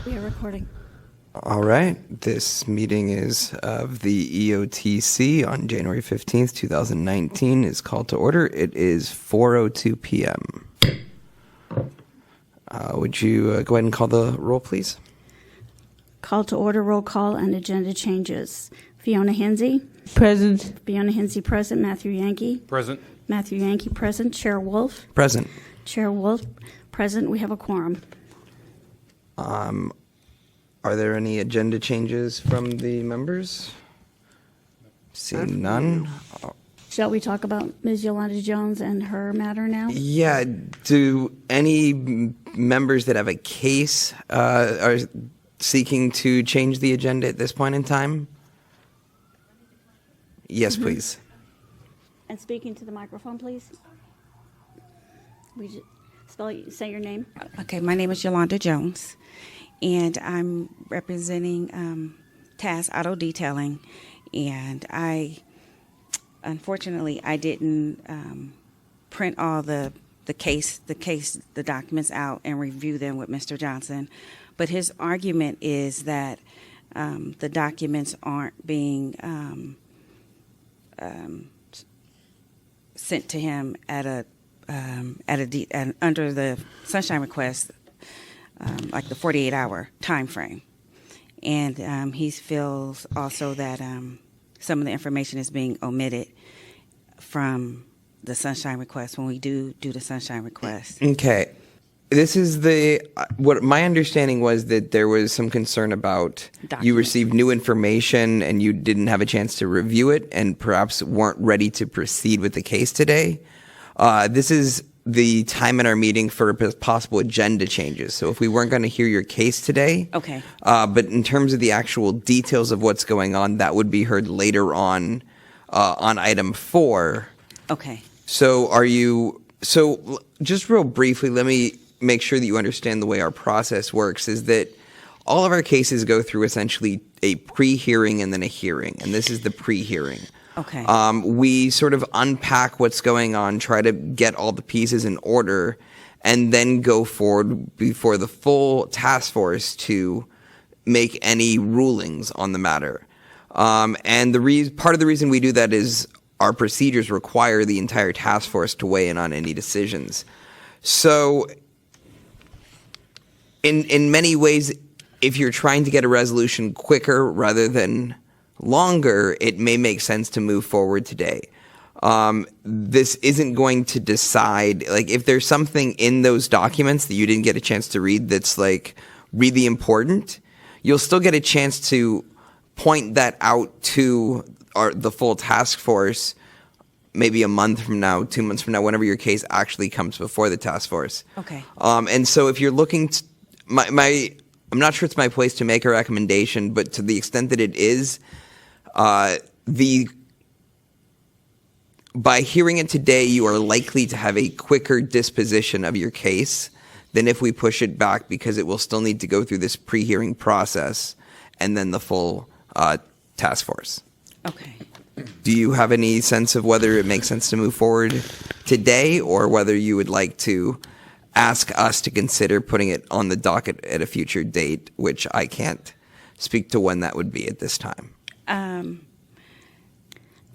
We are recording. All right. This meeting is of the EOTC on January 15th, 2019 is called to order. It is 4:02 p.m. Would you go ahead and call the roll, please? Call to order, roll call, and agenda changes. Fiona Hensey. Present. Fiona Hensey present. Matthew Yankee. Present. Matthew Yankee present. Chair Wolf. Present. Chair Wolf present. We have a quorum. Are there any agenda changes from the members? Seeing none. Shall we talk about Ms. Yolanda Jones and her matter now? Yeah. Do any members that have a case are seeking to change the agenda at this point in time? Yes, please. And speaking to the microphone, please. Say your name. Okay, my name is Yolanda Jones, and I'm representing TAS Auto Detailing, and unfortunately, I didn't print all the documents out and review them with Mr. Johnson, but his argument is that the documents aren't being sent to him under the sunshine request, like the 48-hour time frame. And he feels also that some of the information is being omitted from the sunshine request when we do the sunshine request. Okay. This is what my understanding was, that there was some concern about you received new information and you didn't have a chance to review it and perhaps weren't ready to proceed with the case today. This is the time in our meeting for possible agenda changes. So if we weren't going to hear your case today, okay. But in terms of the actual details of what's going on, that would be heard later on item 4. Okay. So just real briefly, let me make sure that you understand the way our process works, is that all of our cases go through essentially a pre-hearing and then a hearing, and this is the pre-hearing. Okay. We sort of unpack what's going on, try to get all the pieces in order, and then go forward before the full task force to make any rulings on the matter. And part of the reason we do that is our procedures require the entire task force to weigh in on any decisions. So in many ways, if you're trying to get a resolution quicker rather than longer, it may make sense to move forward today. This isn't going to decide, like, if there's something in those documents that you didn't get a chance to read that's like really important, you'll still get a chance to point that out to the full task force maybe a month from now, 2 months from now, whenever your case actually comes before the task force. Okay. And so if you're looking to, I'm not sure it's my place to make a recommendation, but to the extent that it is, by hearing it today, you are likely to have a quicker disposition of your case than if we push it back, because it will still need to go through this pre-hearing process and then the full task force. Okay. Do you have any sense of whether it makes sense to move forward today, or whether you would like to ask us to consider putting it on the docket at a future date, which I can't speak to when that would be at this time?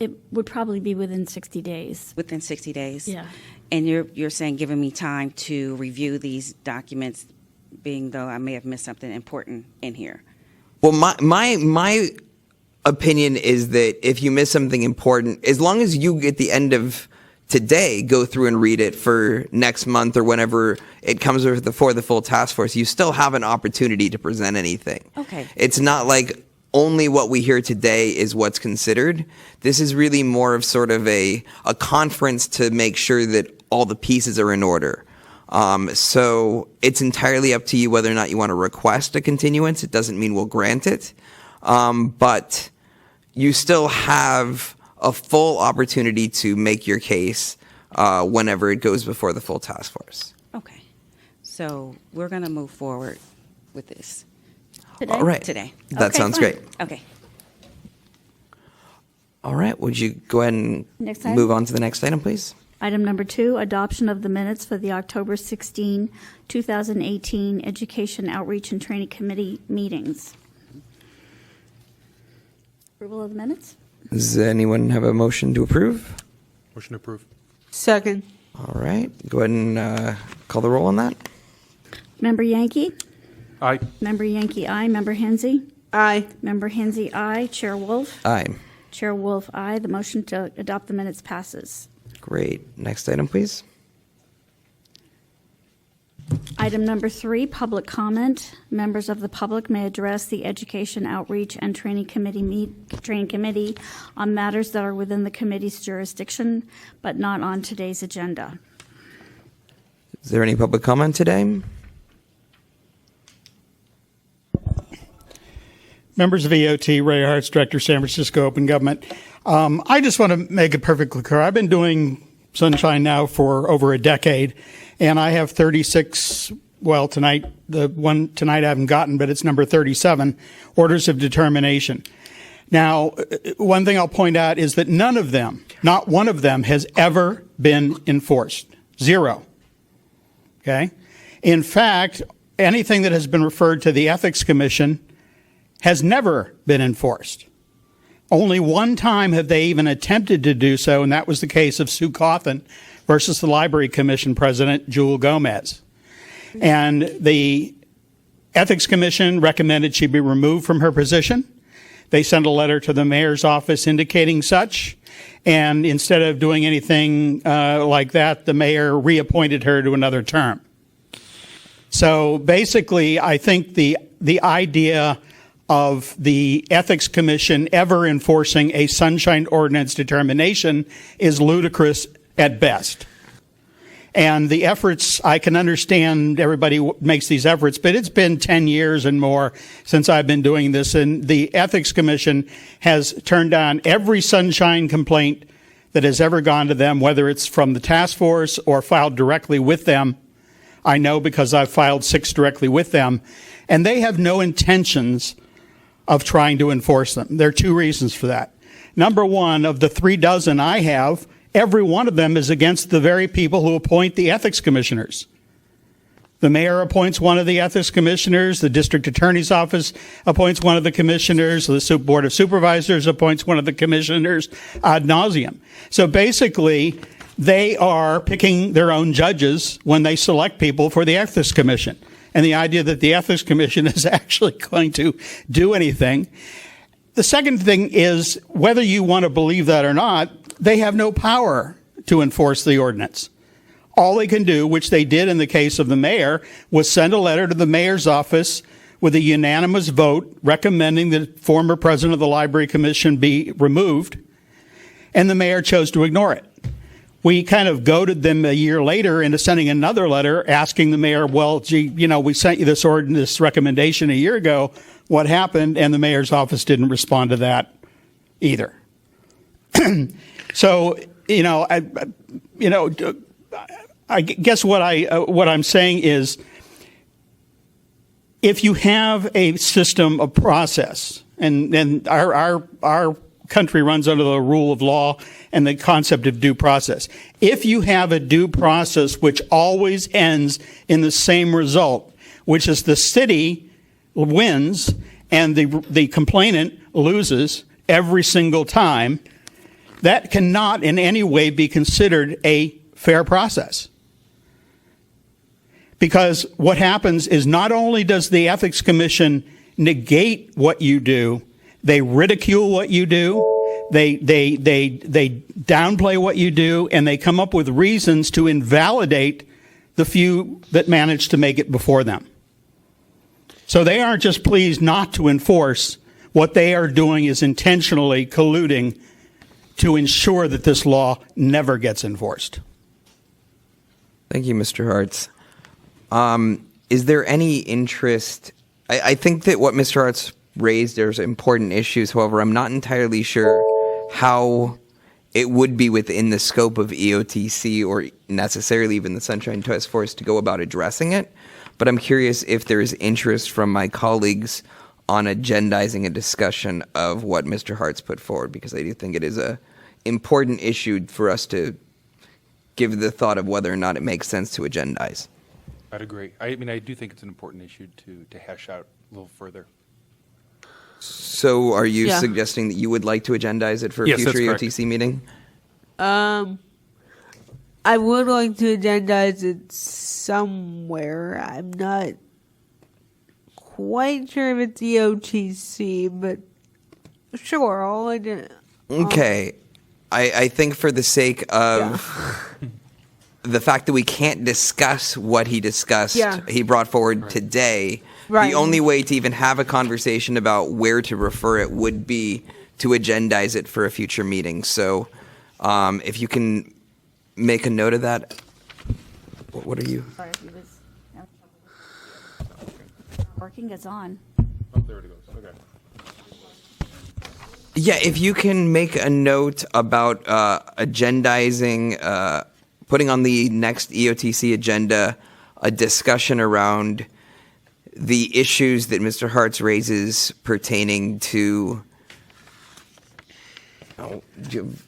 It would probably be within 60 days. Within 60 days? Yeah. And you're saying giving me time to review these documents, being though I may have missed something important in here. Well, my opinion is that if you miss something important, as long as you at the end of today go through and read it for next month or whenever it comes before the full task force, you still have an opportunity to present anything. Okay. It's not like only what we hear today is what's considered. This is really more of sort of a conference to make sure that all the pieces are in order. So it's entirely up to you whether or not you want to request a continuance. It doesn't mean we'll grant it. But you still have a full opportunity to make your case whenever it goes before the full task force. Okay. So we're going to move forward with this. Today? All right. Today. That Okay, sounds fine. great. Okay. All right. Would you go ahead and Next item? move on to the next item, please? Item number 2, adoption of the minutes for the October 16, 2018 Education Outreach and Training Committee meetings. Approval of the minutes? Does anyone have a motion to approve? Motion to approve. Second. All right. Go ahead and call the roll on that. Member Yankee? Aye. Member Yankee, aye. Member Hensy? Aye. Member Hensy, aye. Chair Wolf? Aye. Chair Wolf, aye. The motion to adopt the minutes passes. Great. Next item, please. Item number 3, public comment. Members of the public may address the Education Outreach and Training Committee on matters that are within the committee's jurisdiction, but not on today's agenda. Is there any public comment today? Members of EOT, Ray Hartz, Director, San Francisco Open Government. I just want to make it perfectly clear. I've been doing Sunshine now for over a decade, and I have 36, well, tonight, the one tonight I haven't gotten, but it's number 37, orders of determination. Now, one thing I'll point out is that none of them, not one of them, has ever been enforced. Zero. Okay? In fact, anything that has been referred to the Ethics Commission has never been enforced. Only one time have they even attempted to do so, and that was the case of Sue Cawthon versus the Library Commission President, Jewel Gomez. And the Ethics Commission recommended she be removed from her position. They sent a letter to the mayor's office indicating such, and instead of doing anything like that, the mayor reappointed her to another term. So basically, I think the idea of the Ethics Commission ever enforcing a Sunshine Ordinance determination is ludicrous at best. And the efforts, I can understand everybody makes these efforts, but it's been 10 years and more since I've been doing this, and the Ethics Commission has turned down every Sunshine complaint that has ever gone to them, whether it's from the task force or filed directly with them. I know because I've filed 6 directly with them, and they have no intentions of trying to enforce them. There are 2 reasons for that. Number one, of the 36 I have, every one of them is against the very people who appoint the ethics commissioners. The mayor appoints one of the ethics commissioners, the district attorney's office appoints one of the commissioners, the board of supervisors appoints one of the commissioners ad nauseum. So basically, they are picking their own judges when they select people for the ethics commission. And the idea that the Ethics Commission is actually going to do anything. The second thing is, whether you want to believe that or not, they have no power to enforce the ordinance. All they can do, which they did in the case of the mayor, was send a letter to the mayor's office with a unanimous vote recommending that former president of the Library Commission be removed, and the mayor chose to ignore it. We kind of goaded them a year later into sending another letter asking the mayor, well, gee, we sent you this recommendation a year ago. What happened? And the mayor's office didn't respond to that either. So, I guess what I'm saying is, if you have a system of process, and our country runs under the rule of law and the concept of due process. If you have a due process which always ends in the same result, which is the city wins and the complainant loses every single time, that cannot in any way be considered a fair process. Because what happens is, not only does the Ethics Commission negate what you do, they ridicule what you do, they downplay what you do, and they come up with reasons to invalidate the few that managed to make it before them. So they aren't just pleased not to enforce. What they are doing is intentionally colluding to ensure that this law never gets enforced. Thank you, Mr. Hartz. Is there any interest? I think that what Mr. Hartz raised, there's important issues. However, I'm not entirely sure how it would be within the scope of EOTC or necessarily even the Sunshine Task Force to go about addressing it. But I'm curious if there is interest from my colleagues on agendizing a discussion of what Mr. Hartz put forward, because I do think it is a important issue for us to give the thought of whether or not it makes sense to agendize. I'd agree. I mean, I do think it's an important issue to hash out a little further. So are you Yeah. suggesting that you would like to agendize it for a Yes, future that's correct. EOTC meeting? I would like to agendize it somewhere. I'm not quite sure if it's EOTC, but sure, I'll Okay. I think for the sake of the fact that we can't discuss what he discussed, Yeah. he brought forward today, Right. the only way to even have a conversation about where to refer it would be to agendize it for a future meeting. So if you can make a note of that. What are you? Sorry if he was working. It's on. Oh, there it goes. Okay. Yeah, if you can make a note about agendizing, putting on the next EOTC agenda a discussion around the issues that Mr. Hartz raises pertaining to. Oh, do you have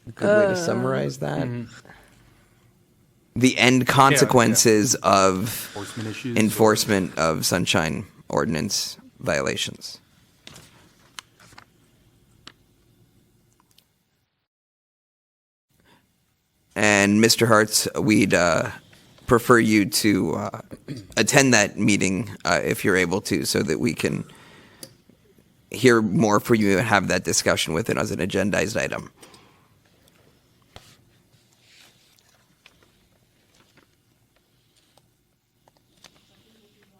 a good way to summarize that? The end consequences of Enforcement issues. enforcement of Sunshine Ordinance violations. And Mr. Hartz, we'd prefer you to attend that meeting if you're able to, so that we can hear more from you and have that discussion with it as an agendized item.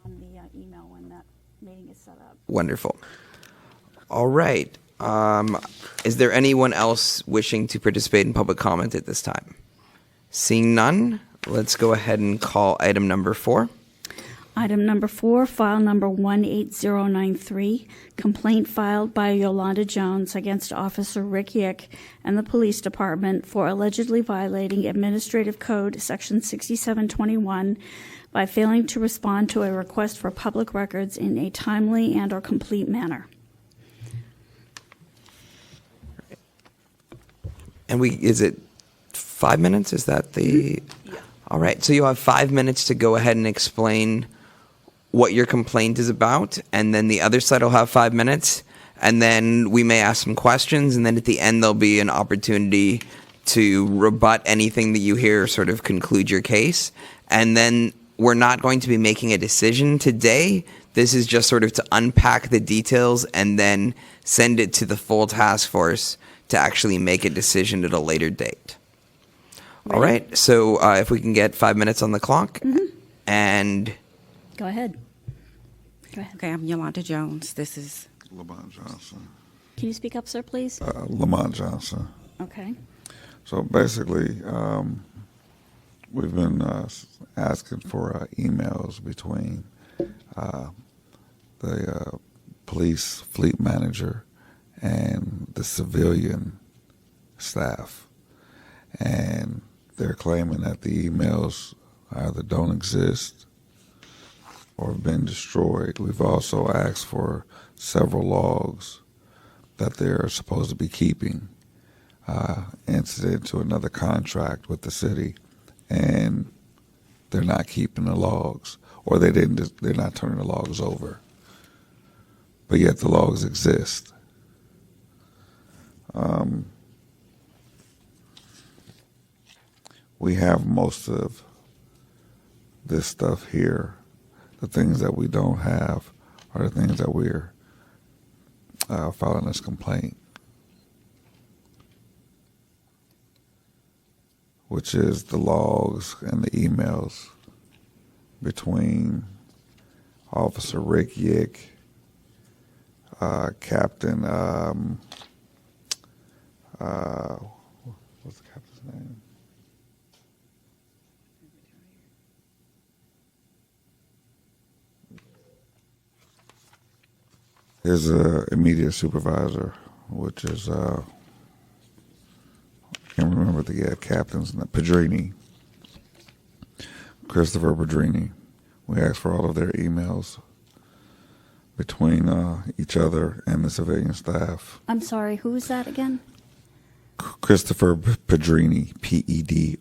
On the email when that meeting is set up. Wonderful. All right. Is there anyone else wishing to participate in public comment at this time? Seeing none, let's go ahead and call item number 4. Item number 4, file number 18093, complaint filed by Yolanda Jones against Officer Rick Yick and the Police Department for allegedly violating Administrative Code Section 6721 by failing to respond to a request for public records in a timely and/or complete manner. And is it 5 minutes? Is that the? Yeah. All right. So you'll have 5 minutes to go ahead and explain what your complaint is about, and then the other side will have 5 minutes, and then we may ask some questions, and then at the end there'll be an opportunity to rebut anything that you hear, sort of conclude your case, and then we're not going to be making a decision today. This is just sort of to unpack the details and then send it to the full task force to actually make a decision at a later date. All right. So if we can get 5 minutes on the clock, and Go ahead. Go ahead. Okay, I'm Yolanda Jones. This is Lamont Johnson. Can you speak up, sir, please? Lamont Johnson. Okay. So basically, we've been asking for emails between the police fleet manager and the civilian staff. And they're claiming that the emails either don't exist or have been destroyed. We've also asked for several logs that they're supposed to be keeping, incident to another contract with the city, and they're not keeping the logs, or they're not turning the logs over. But yet the logs exist. We have most of this stuff here. The things that we don't have are the things that we're filing this complaint, which is the logs and the emails between Officer Rick Yick, Captain, what's the captain's name? His immediate supervisor, which is, I can't remember the captain's name, Pedrini, Christopher Pedrini. We asked for all of their emails between each other and the civilian staff. I'm sorry, who is that again? Christopher Pedrini, Pedrini.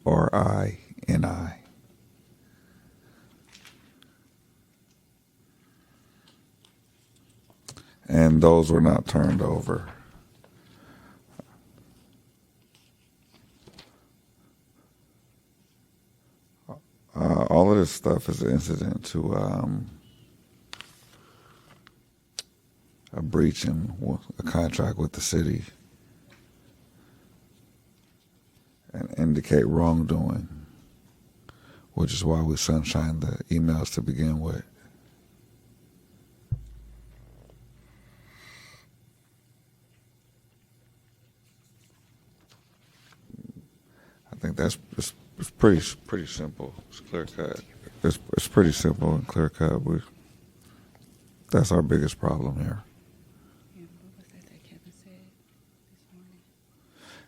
And those were not turned over. All of this stuff is incident to a breach in a contract with the city and indicate wrongdoing, which is why we sunshine the emails to begin with. I think that's it's pretty simple. It's clear cut. It's pretty simple and clear cut. That's our biggest problem here.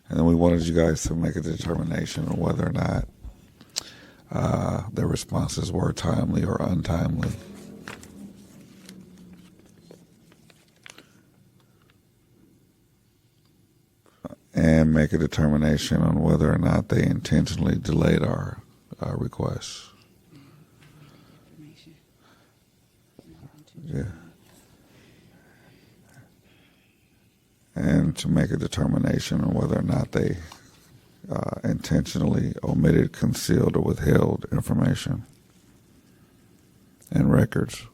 And then we wanted you guys to make a determination on whether or not their responses were timely or untimely. And make a determination on whether or not they intentionally delayed our requests. Yeah. And to make a determination on whether or not they intentionally omitted, concealed, or withheld information and records.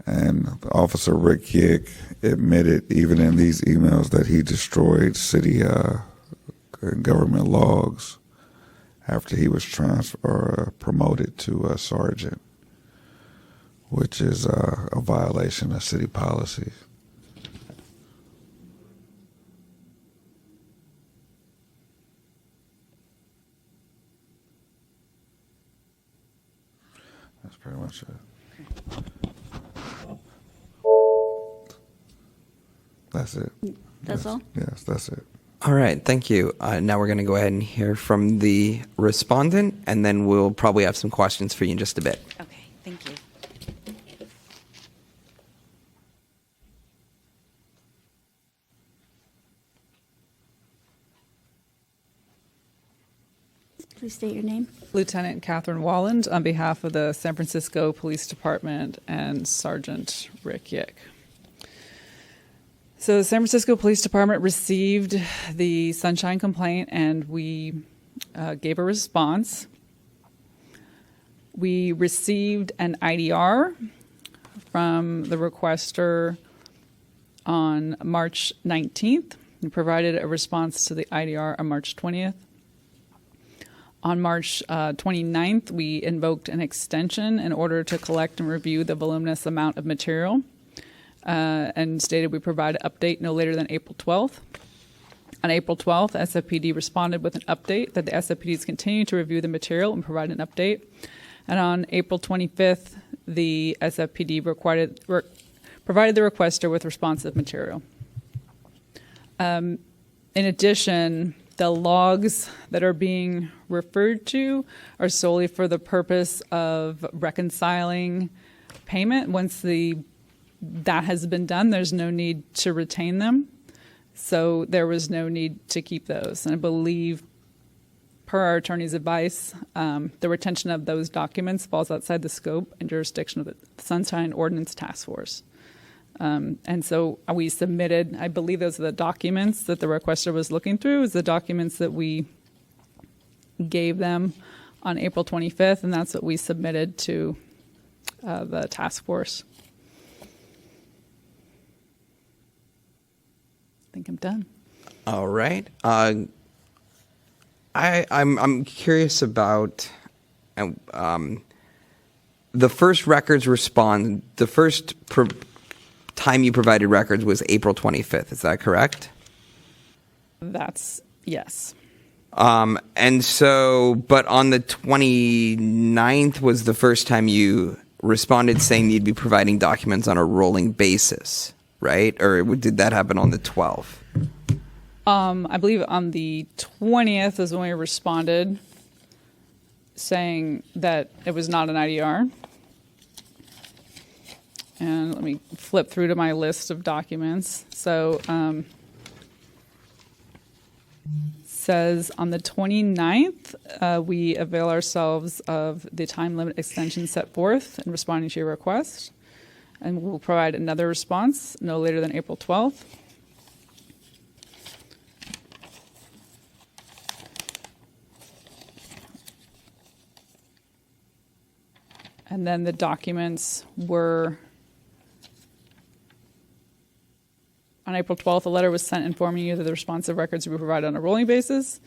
And Officer Rick Yick admitted, even in these emails, that he destroyed city government logs after he was promoted to a sergeant, which is a violation of city policy. That's pretty much it. That's it. That's all? Yes, that's it. All right, thank you. Now we're going to go ahead and hear from the respondent, and then we'll probably have some questions for you in just a bit. Okay, thank you. Please state your name. Lieutenant Catherine Walland on behalf of the San Francisco Police Department and Sergeant Rick Yick. So the San Francisco Police Department received the Sunshine complaint, and we gave a response. We received an IDR from the requester on March 19th. We provided a response to the IDR on March 20th. On March 29th, we invoked an extension in order to collect and review the voluminous amount of material, and stated we provide an update no later than April 12th. On April 12th, SFPD responded with an update that the SFPDs continue to review the material and provide an update. And on April 25th, the SFPD provided the requester with responsive material. In addition, the logs that are being referred to are solely for the purpose of reconciling payment. Once that has been done, there's no need to retain them. So there was no need to keep those. And I believe, per our attorney's advice, the retention of those documents falls outside the scope and jurisdiction of the Sunshine Ordinance Task Force. And so we submitted, I believe those are the documents that the requester was looking through, is the documents that we gave them on April 25th, and that's what we submitted to the task force. I think I'm done. All right. I'm curious about the first records respond. The first time you provided records was April 25th. Is that correct? That's yes. And so, but on the 29th was the first time you responded saying you'd be providing documents on a rolling basis, right? Or did that happen on the 12th? I believe on the 20th is when we responded saying that it was not an IDR. And let me flip through to my list of documents. So says on the 29th, we avail ourselves of the time limit extension set forth in responding to your request. And we'll provide another response no later than April 12th. And then the documents were, on April 12th, a letter was sent informing you that the responsive records would be provided on a rolling basis.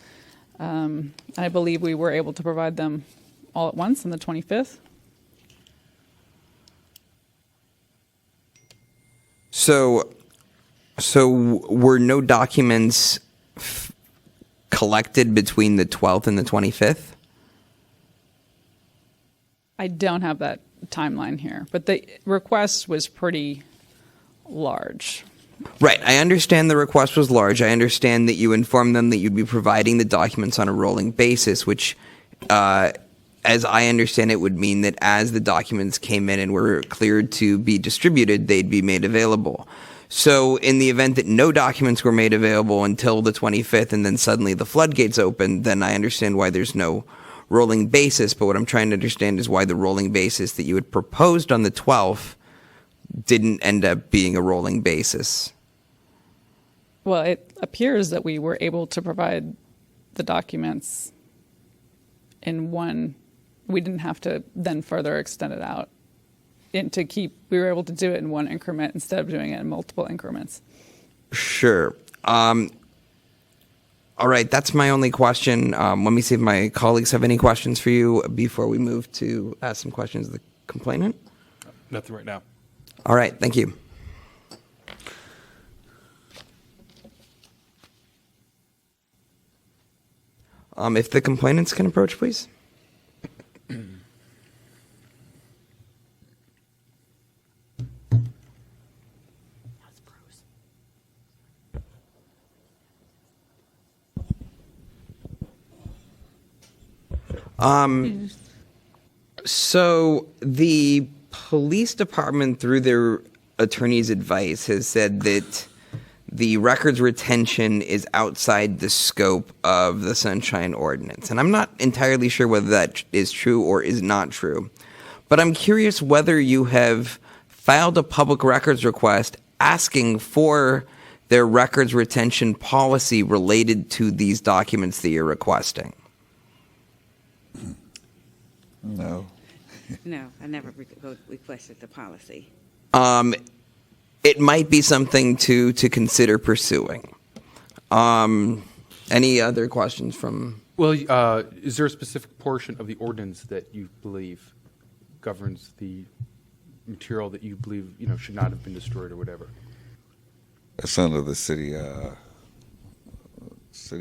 And I believe we were able to provide them all at once on the 25th. So were no documents collected between the 12th and the 25th? I don't have that timeline here, but the request was pretty large. Right. I understand the request was large. I understand that you informed them that you'd be providing the documents on a rolling basis, which, as I understand it, would mean that as the documents came in and were cleared to be distributed, they'd be made available. So in the event that no documents were made available until the 25th and then suddenly the floodgates opened, then I understand why there's no rolling basis. But what I'm trying to understand is why the rolling basis that you had proposed on the 12th didn't end up being a rolling basis. Well, it appears that we were able to provide the documents in one. We didn't have to then further extend it out. We were able to do it in one increment instead of doing it in multiple increments. Sure. All right, that's my only question. Let me see if my colleagues have any questions for you before we move to ask some questions of the complainant. Nothing right now. All right, thank you. If the complainants can approach, please. So the police department, through their attorney's advice, has said that the records retention is outside the scope of the Sunshine Ordinance. And I'm not entirely sure whether that is true or is not true. But I'm curious whether you have filed a public records request asking for their records retention policy related to these documents that you're requesting. No. No, I never requested the policy. It might be something to consider pursuing. Any other questions from? Well, is there a specific portion of the ordinance that you believe governs the material that you believe should not have been destroyed or whatever? It's under the city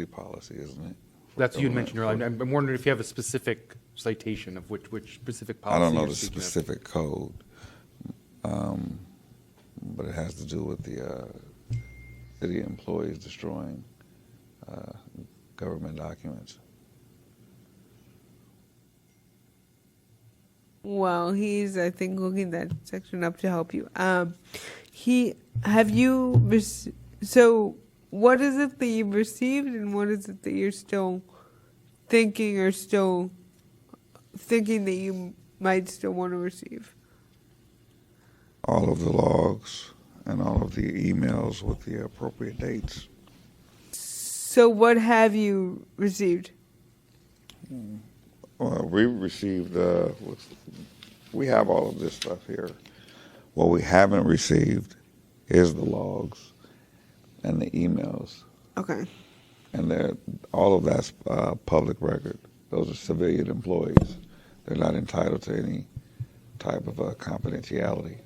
policy, isn't it? That's what you had mentioned earlier. I'm wondering if you have a specific citation of which specific policy. I don't know you're the speaking of. specific code, but it has to do with the city employees destroying government documents. Well, he's, I think, looking that section up to help you. So what is it that you've received and what is it that you're still thinking that you might still want to receive? All of the logs and all of the emails with the appropriate dates. So what have you received? Well, we received, we have all of this stuff here. What we haven't received is the logs and the emails. Okay. And all of that's public record. Those are civilian employees. They're not entitled to any type of confidentiality.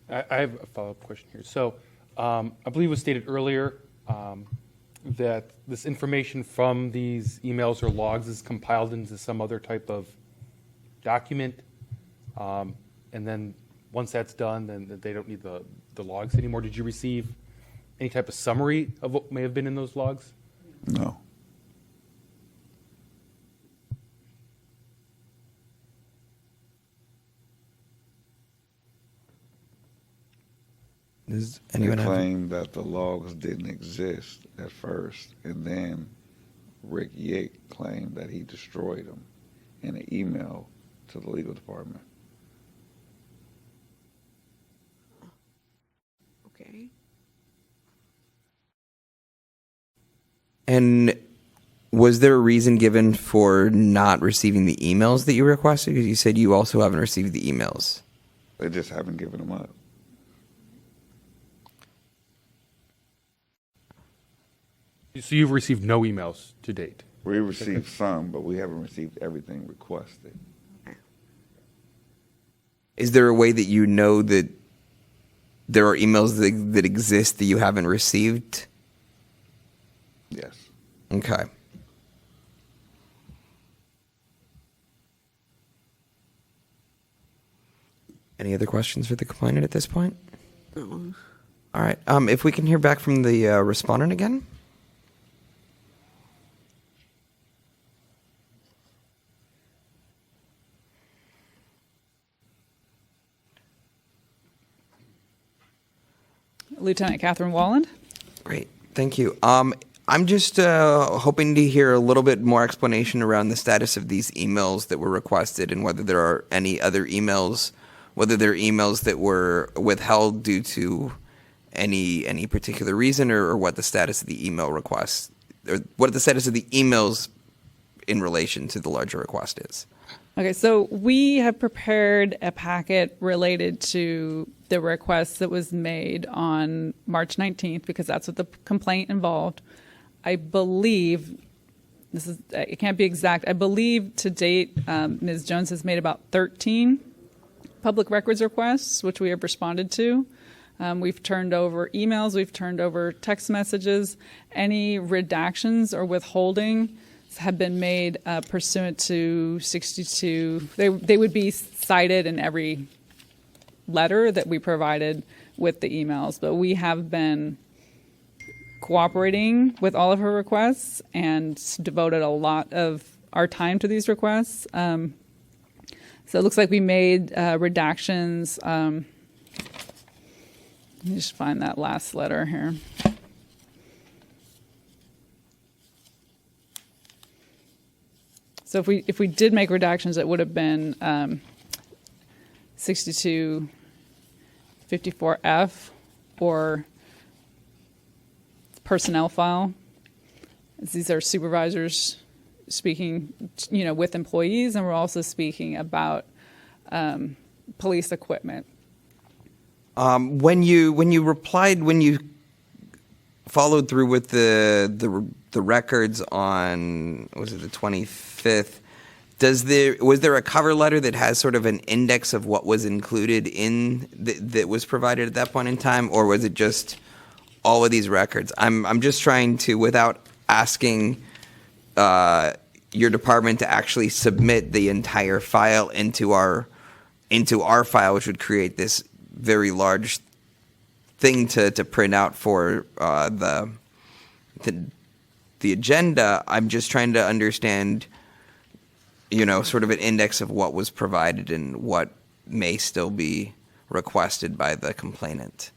I have a follow-up question here. So I believe it was stated earlier that this information from these emails or logs is compiled into some other type of document, and then once that's done, then they don't need the logs anymore. Did you receive any type of summary of what may have been in those logs? No. Does They anyone have? claimed that the logs didn't exist at first, and then Rick Yick claimed that he destroyed them in an email to the legal department. Okay. And was there a reason given for not receiving the emails that you requested? Because you said you also haven't received the emails. They just haven't given them up. So you've received no emails to date? We received some, but we haven't received everything requested. Is there a way that you know that there are emails that exist that you haven't received? Yes. Okay. Any other questions for the complainant at this point? No. All right. If we can hear back from the respondent again. Lieutenant Catherine Walland. Great. Thank you. I'm just hoping to hear a little bit more explanation around the status of these emails that were requested and whether there are any other emails, whether they're emails that were withheld due to any particular reason, or what the status of the email requests, or what the status of the emails in relation to the larger request is. Okay, so we have prepared a packet related to the request that was made on March 19th, because that's what the complaint involved. I believe, it can't be exact, I believe to date, Ms. Jones has made about 13 public records requests, which we have responded to. We've turned over emails, we've turned over text messages. Any redactions or withholding have been made pursuant to 62. They would be cited in every letter that we provided with the emails, but we have been cooperating with all of her requests and devoted a lot of our time to these requests. So it looks like we made redactions. Let me just find that last letter here. So if we did make redactions, it would have been 6254F or personnel file. These are supervisors speaking, with employees, and we're also speaking about police equipment. When you followed through with the records on, was it the 25th? Was there a cover letter that has sort of an index of what was included in that was provided at that point in time, or was it just all of these records? I'm just trying to, without asking your department to actually submit the entire file into our file, which would create this very large thing to print out for the agenda. I'm just trying to understand, sort of an index of what was provided and what may still be requested by the complainant.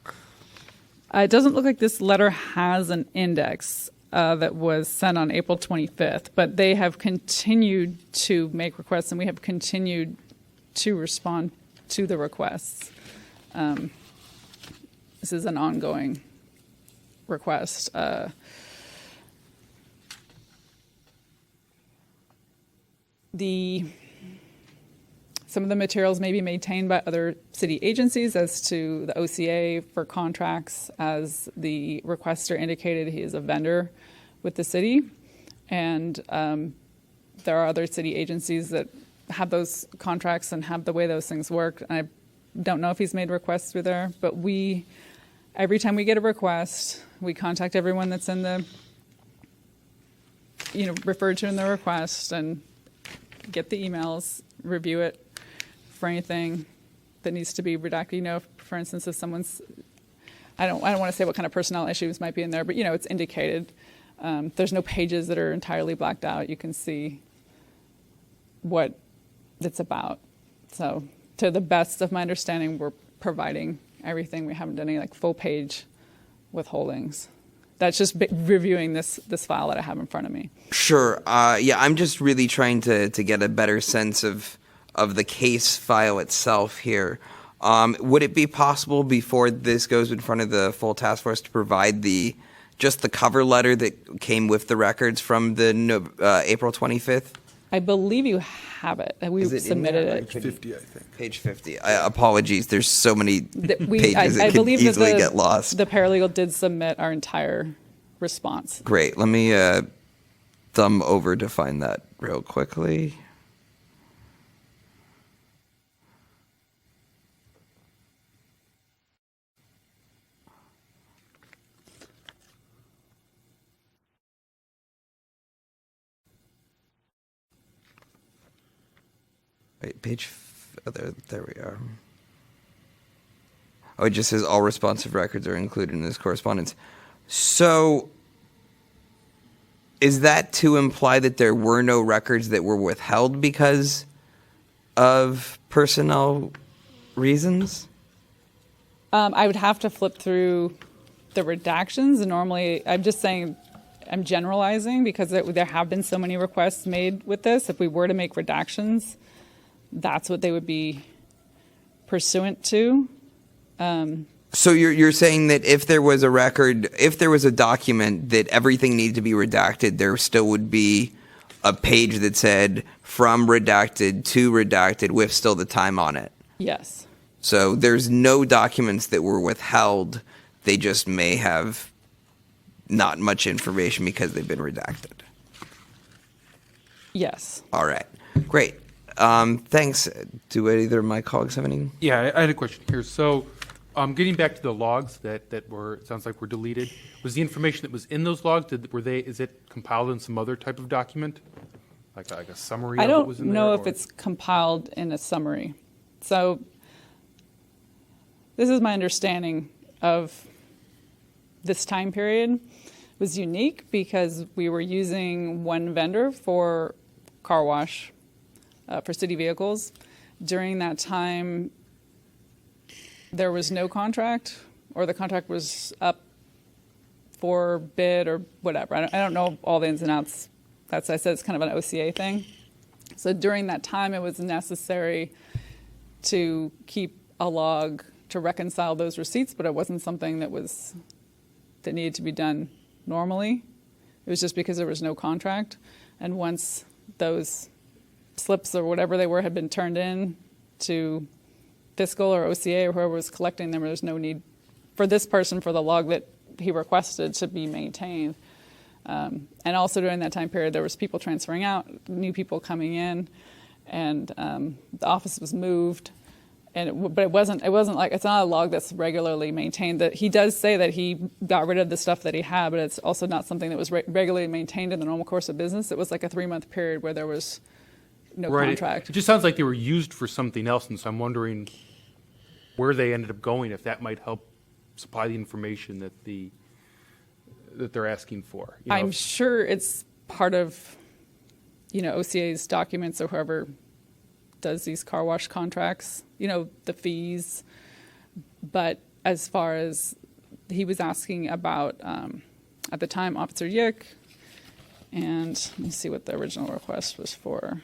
It doesn't look like this letter has an index that was sent on April 25th, but they have continued to make requests, and we have continued to respond to the requests. This is an ongoing request. Some of the materials may be maintained by other city agencies. As to the OCA for contracts, as the requester indicated, he is a vendor with the city, and there are other city agencies that have those contracts and have the way those things work. I don't know if he's made requests through there, but every time we get a request, we contact everyone that's in the, referred to in the request, and get the emails, review it for anything that needs to be redacted. For instance, if someone's I don't want to say what kind of personnel issues might be in there, but it's indicated. There's no pages that are entirely blacked out. You can see what it's about. So to the best of my understanding, we're providing everything. We haven't done any full page withholdings. That's just reviewing this file that I have in front of me. Sure. Yeah, I'm just really trying to get a better sense of the case file itself here. Would it be possible before this goes in front of the full task force to provide just the cover letter that came with the records from the April 25th? I believe you have it. We submitted it. Page 50, I think. Page 50. Apologies. There's so many pages I that could believe easily that get lost. The paralegal did submit our entire response. Great. Let me thumb over to find that real quickly. Wait, there we are. Oh, it just says all responsive records are included in this correspondence. So, is that to imply that there were no records that were withheld because of personnel reasons? I would have to flip through the redactions. And normally, I'm just saying, I'm generalizing because there have been so many requests made with this. If we were to make redactions, that's what they would be pursuant to. So you're saying that if there was a record, if there was a document that everything needed to be redacted, there still would be a page that said from redacted to redacted with still the time on it? Yes. So there's no documents that were withheld. They just may have not much information because they've been redacted. Yes. All right. Great. Thanks. Do either of my colleagues have any? Yeah, I had a question here. So, getting back to the logs that were, it sounds like were deleted, was the information that was in those logs, is it compiled in some other type of document? Like a summary I of what was in don't there? know if it's compiled in a summary. So this is my understanding of this time period. It was unique because we were using one vendor for car wash for city vehicles. During that time, there was no contract, or the contract was up for bid or whatever. I don't know all the ins and outs. That's why I said it's kind of an OCA thing. So during that time, it was necessary to keep a log to reconcile those receipts, but it wasn't something that needed to be done normally. It was just because there was no contract. And once those slips or whatever they were had been turned in to fiscal or OCA or whoever was collecting them, there was no need for this person, for the log that he requested, to be maintained. And also during that time period, there was people transferring out, new people coming in, and the office was moved. But it wasn't like, it's not a log that's regularly maintained. That he does say that he got rid of the stuff that he had, but it's also not something that was regularly maintained in the normal course of business. It was like a 3-month period where there was no contract. It just sounds like they were used for something else, and so I'm wondering where they ended up going, if that might help supply the information that they're asking for. I'm sure it's part of, OCA's documents, or whoever does these car wash contracts, the fees. But as far as he was asking about, at the time, Officer Yick, and let me see what the original request was for.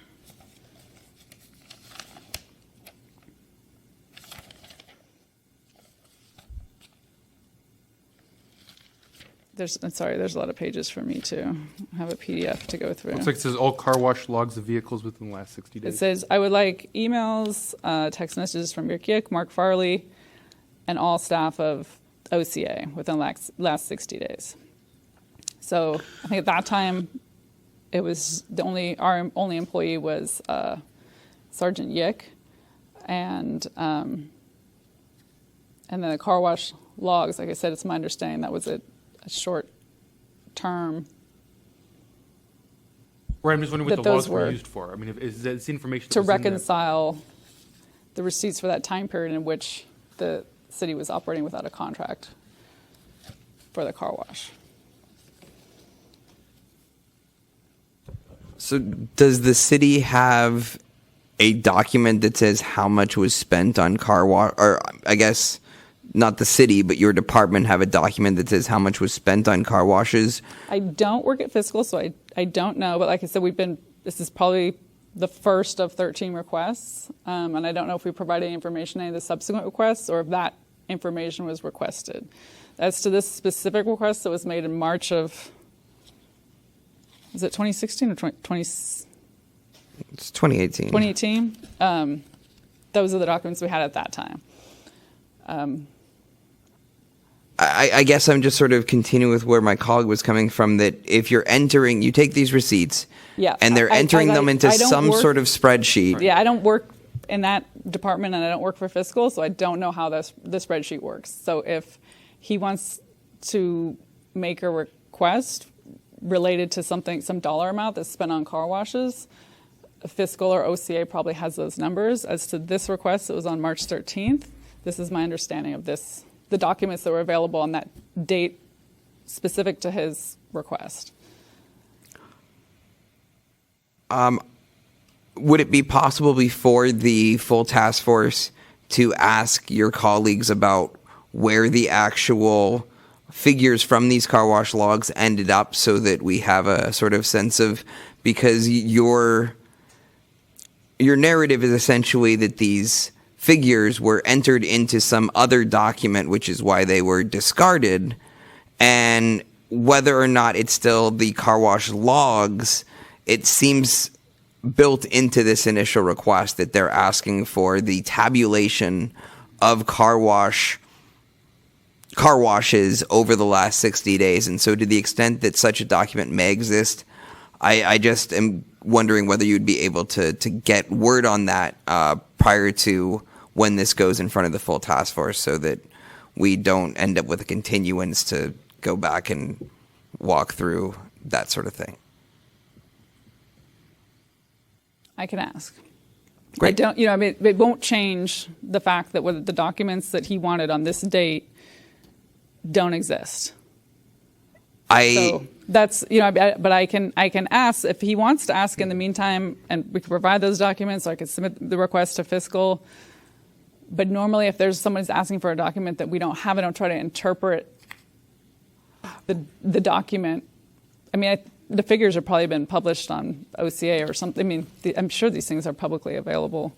There's a lot of pages for me to have a PDF to go through. Looks like it says all car wash logs of vehicles within the last 60 days. It says, I would like emails, text messages from Rick Yick, Mark Farley, and all staff of OCA within the last 60 days. So I think at that time, it was our only employee was Sergeant Yick, and then the car wash logs. Like I said, it's my understanding that was a short term. Right, I'm just wondering what the those logs were were used for. I mean, is this information that to was in there? reconcile the receipts for that time period in which the city was operating without a contract. for the car wash. So does the city have a document that says how much was spent on car wash? Or I guess not the city, but your department have a document that says how much was spent on car washes? I don't work at fiscal, so I don't know. But like I said, this is probably the first of 13 requests. And I don't know if we provided any information in any of the subsequent requests or if that information was requested. As to this specific request that was made in March of, is it 2016 or 20? It's 2018. 2018. Those are the documents we had at that time. I guess I'm just sort of continuing with where my colleague was coming from, that if you're entering, you take these receipts, Yeah, and they're entering them into some sort of spreadsheet. Yeah, I don't work in that department and I don't work for fiscal, so I don't know how the spreadsheet works. So if he wants to make a request related to some dollar amount that's spent on car washes, fiscal or OCA probably has those numbers. As to this request, it was on March 13th. This is my understanding of this, the documents that were available on that date specific to his request. Would it be possible before the full task force to ask your colleagues about where the actual figures from these car wash logs ended up, so that we have a sort of sense of, because your narrative is essentially that these figures were entered into some other document, which is why they were discarded, and whether or not it's still the car wash logs, it seems built into this initial request that they're asking for the tabulation of car washes over the last 60 days. And so to the extent that such a document may exist, I just am wondering whether you'd be able to get word on that prior to when this goes in front of the full task force, so that we don't end up with a continuance to go back and walk through that sort of thing. I can ask. Great. It won't change the fact that the documents that he wanted on this date don't exist. So that's, but I can ask if he wants to ask in the meantime, and we can provide those documents. So I could submit the request to fiscal. But normally, if there's someone who's asking for a document that we don't have, I don't try to interpret the document. I mean, the figures have probably been published on OCA or something. I mean, I'm sure these things are publicly available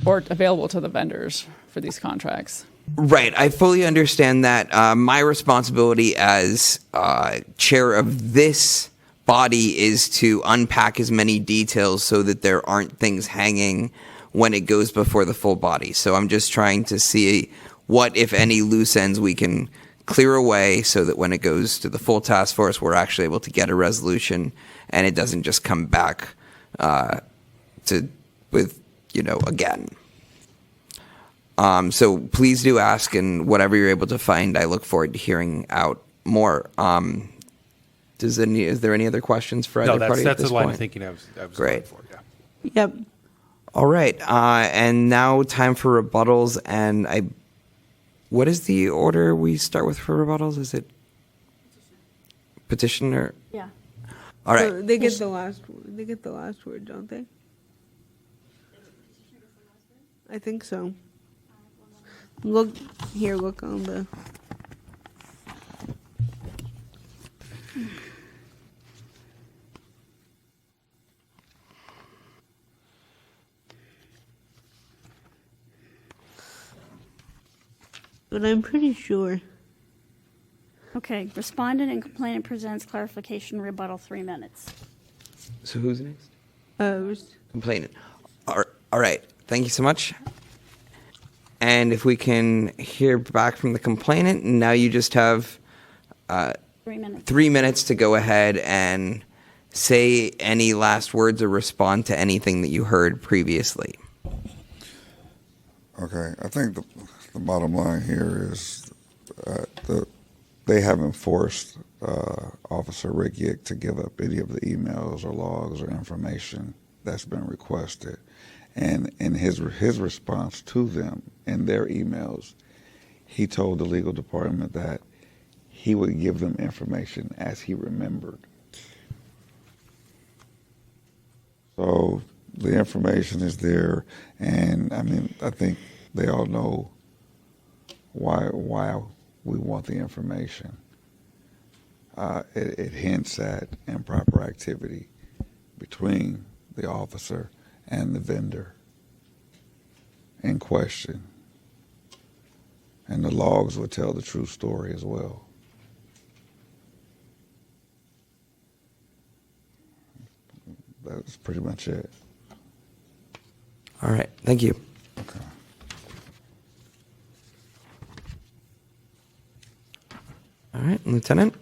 or available to the vendors for these contracts. Right. I fully understand that. My responsibility as chair of this body is to unpack as many details so that there aren't things hanging when it goes before the full body. So I'm just trying to see what, if any, loose ends we can clear away, so that when it goes to the full task force, we're actually able to get a resolution and it doesn't just come back again. So please do ask, and whatever you're able to find, I look forward to hearing out more. Is there any other questions for either party at that's this the line point? of thinking I was Great. going for. Yeah. Yep. All right, and now time for rebuttals. And what is the order we start with for rebuttals? Is it petitioner? Yeah. All right. So they get the last. They get the last word, don't they? I think so. Look on the. But I'm pretty sure. Okay, respondent and complainant presents clarification rebuttal, 3 minutes. So who's next? Was Complainant. All right. Thank you so much. And if we can hear back from the complainant, now you just have 3 minutes. 3 minutes to go ahead and say any last words or respond to anything that you heard previously. Okay, I think the bottom line here is they haven't forced Officer Rick Yick to give up any of the emails or logs or information that's been requested. And in his response to them in their emails, he told the legal department that he would give them information as he remembered. So the information is there, and I mean, I think they all know why we want the information. It hints at improper activity between the officer and the vendor in question. And the logs would tell the true story as well. That's pretty much it. All right. Thank you. Okay. All right, Lieutenant.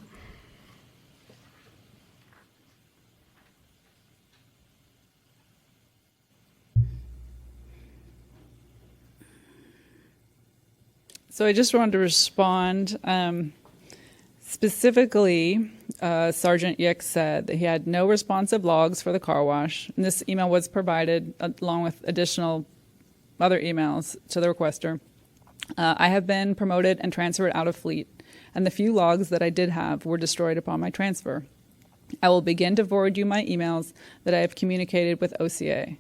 So I just wanted to respond. Specifically, Sergeant Yick said that he had no responsive logs for the car wash. And this email was provided along with additional other emails to the requester. I have been promoted and transferred out of fleet, and the few logs that I did have were destroyed upon my transfer. I will begin to forward you my emails that I have communicated with OCA.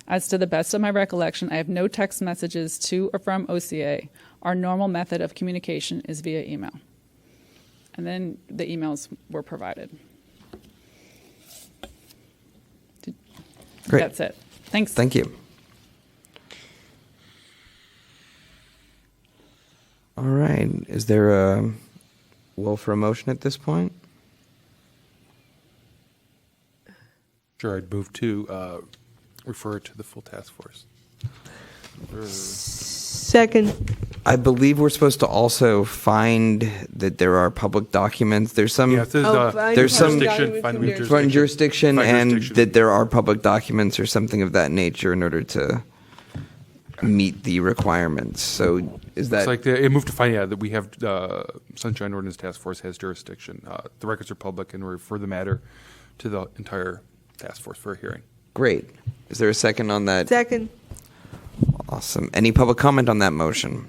As to the best of my recollection, I have no text messages to or from OCA. Our normal method of communication is via email. And then the emails were provided. Great. That's it. Thanks. Thank you. All right. Is there a will for a motion at this point? Sure, I'd move to refer to the full task force. Second. I believe we're supposed to also find that there are public documents. There's some Yeah, if there's, there's some jurisdiction, find documents with foreign jurisdiction, Find and jurisdiction. that there are public documents or something of that nature in order to meet the requirements. So is that It's like it moved to find that we have Sunshine Ordinance Task Force has jurisdiction. The records are public, and we refer the matter to the entire task force for a hearing. great? Is there a second on that? Second. Awesome. Any public comment on that motion?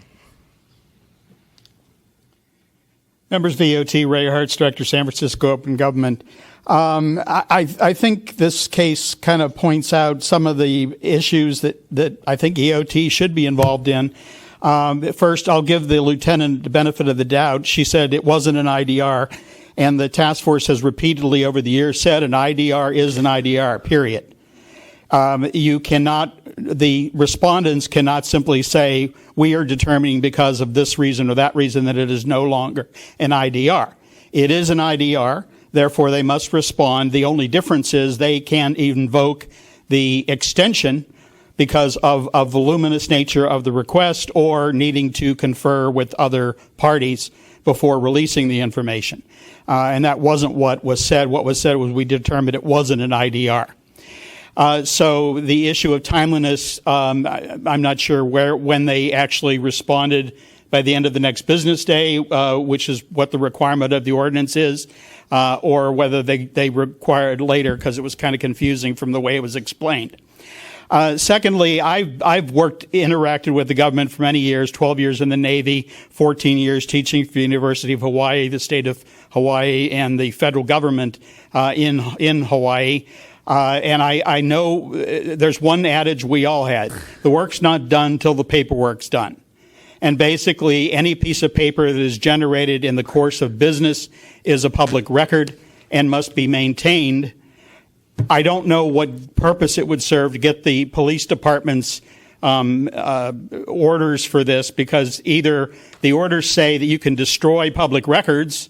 Members VOT, Ray Hartz, Director, San Francisco Open Government. I think this case kind of points out some of the issues that I think EOT should be involved in. First, I'll give the lieutenant the benefit of the doubt. She said it wasn't an IDR, and the task force has repeatedly over the years said an IDR is an IDR, period. The respondents cannot simply say, we are determining because of this reason or that reason that it is no longer an IDR. It is an IDR, therefore they must respond. The only difference is they can invoke the extension because of voluminous nature of the request or needing to confer with other parties before releasing the information. And that wasn't what was said. What was said was we determined it wasn't an IDR. So the issue of timeliness, I'm not sure when they actually responded by the end of the next business day, which is what the requirement of the ordinance is, or whether they required later because it was kind of confusing from the way it was explained. Secondly, I've interacted with the government for many years, 12 years in the Navy, 14 years teaching for the University of Hawaii, the state of Hawaii, and the federal government in Hawaii. And I know there's one adage we all had. The work's not done till the paperwork's done. And basically, any piece of paper that is generated in the course of business is a public record and must be maintained. I don't know what purpose it would serve to get the police department's orders for this, because either the orders say that you can destroy public records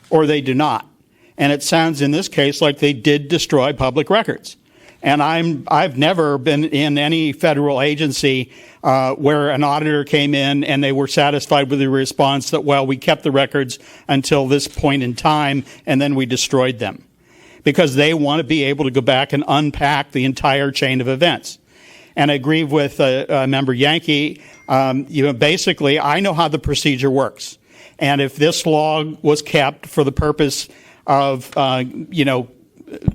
or they do not. And it sounds in this case like they did destroy public records. And I've never been in any federal agency where an auditor came in and they were satisfied with the response that, well, we kept the records until this point in time and then we destroyed them. Because they want to be able to go back and unpack the entire chain of events. And I agree with Member Yankee. Basically, I know how the procedure works. And if this log was kept for the purpose of,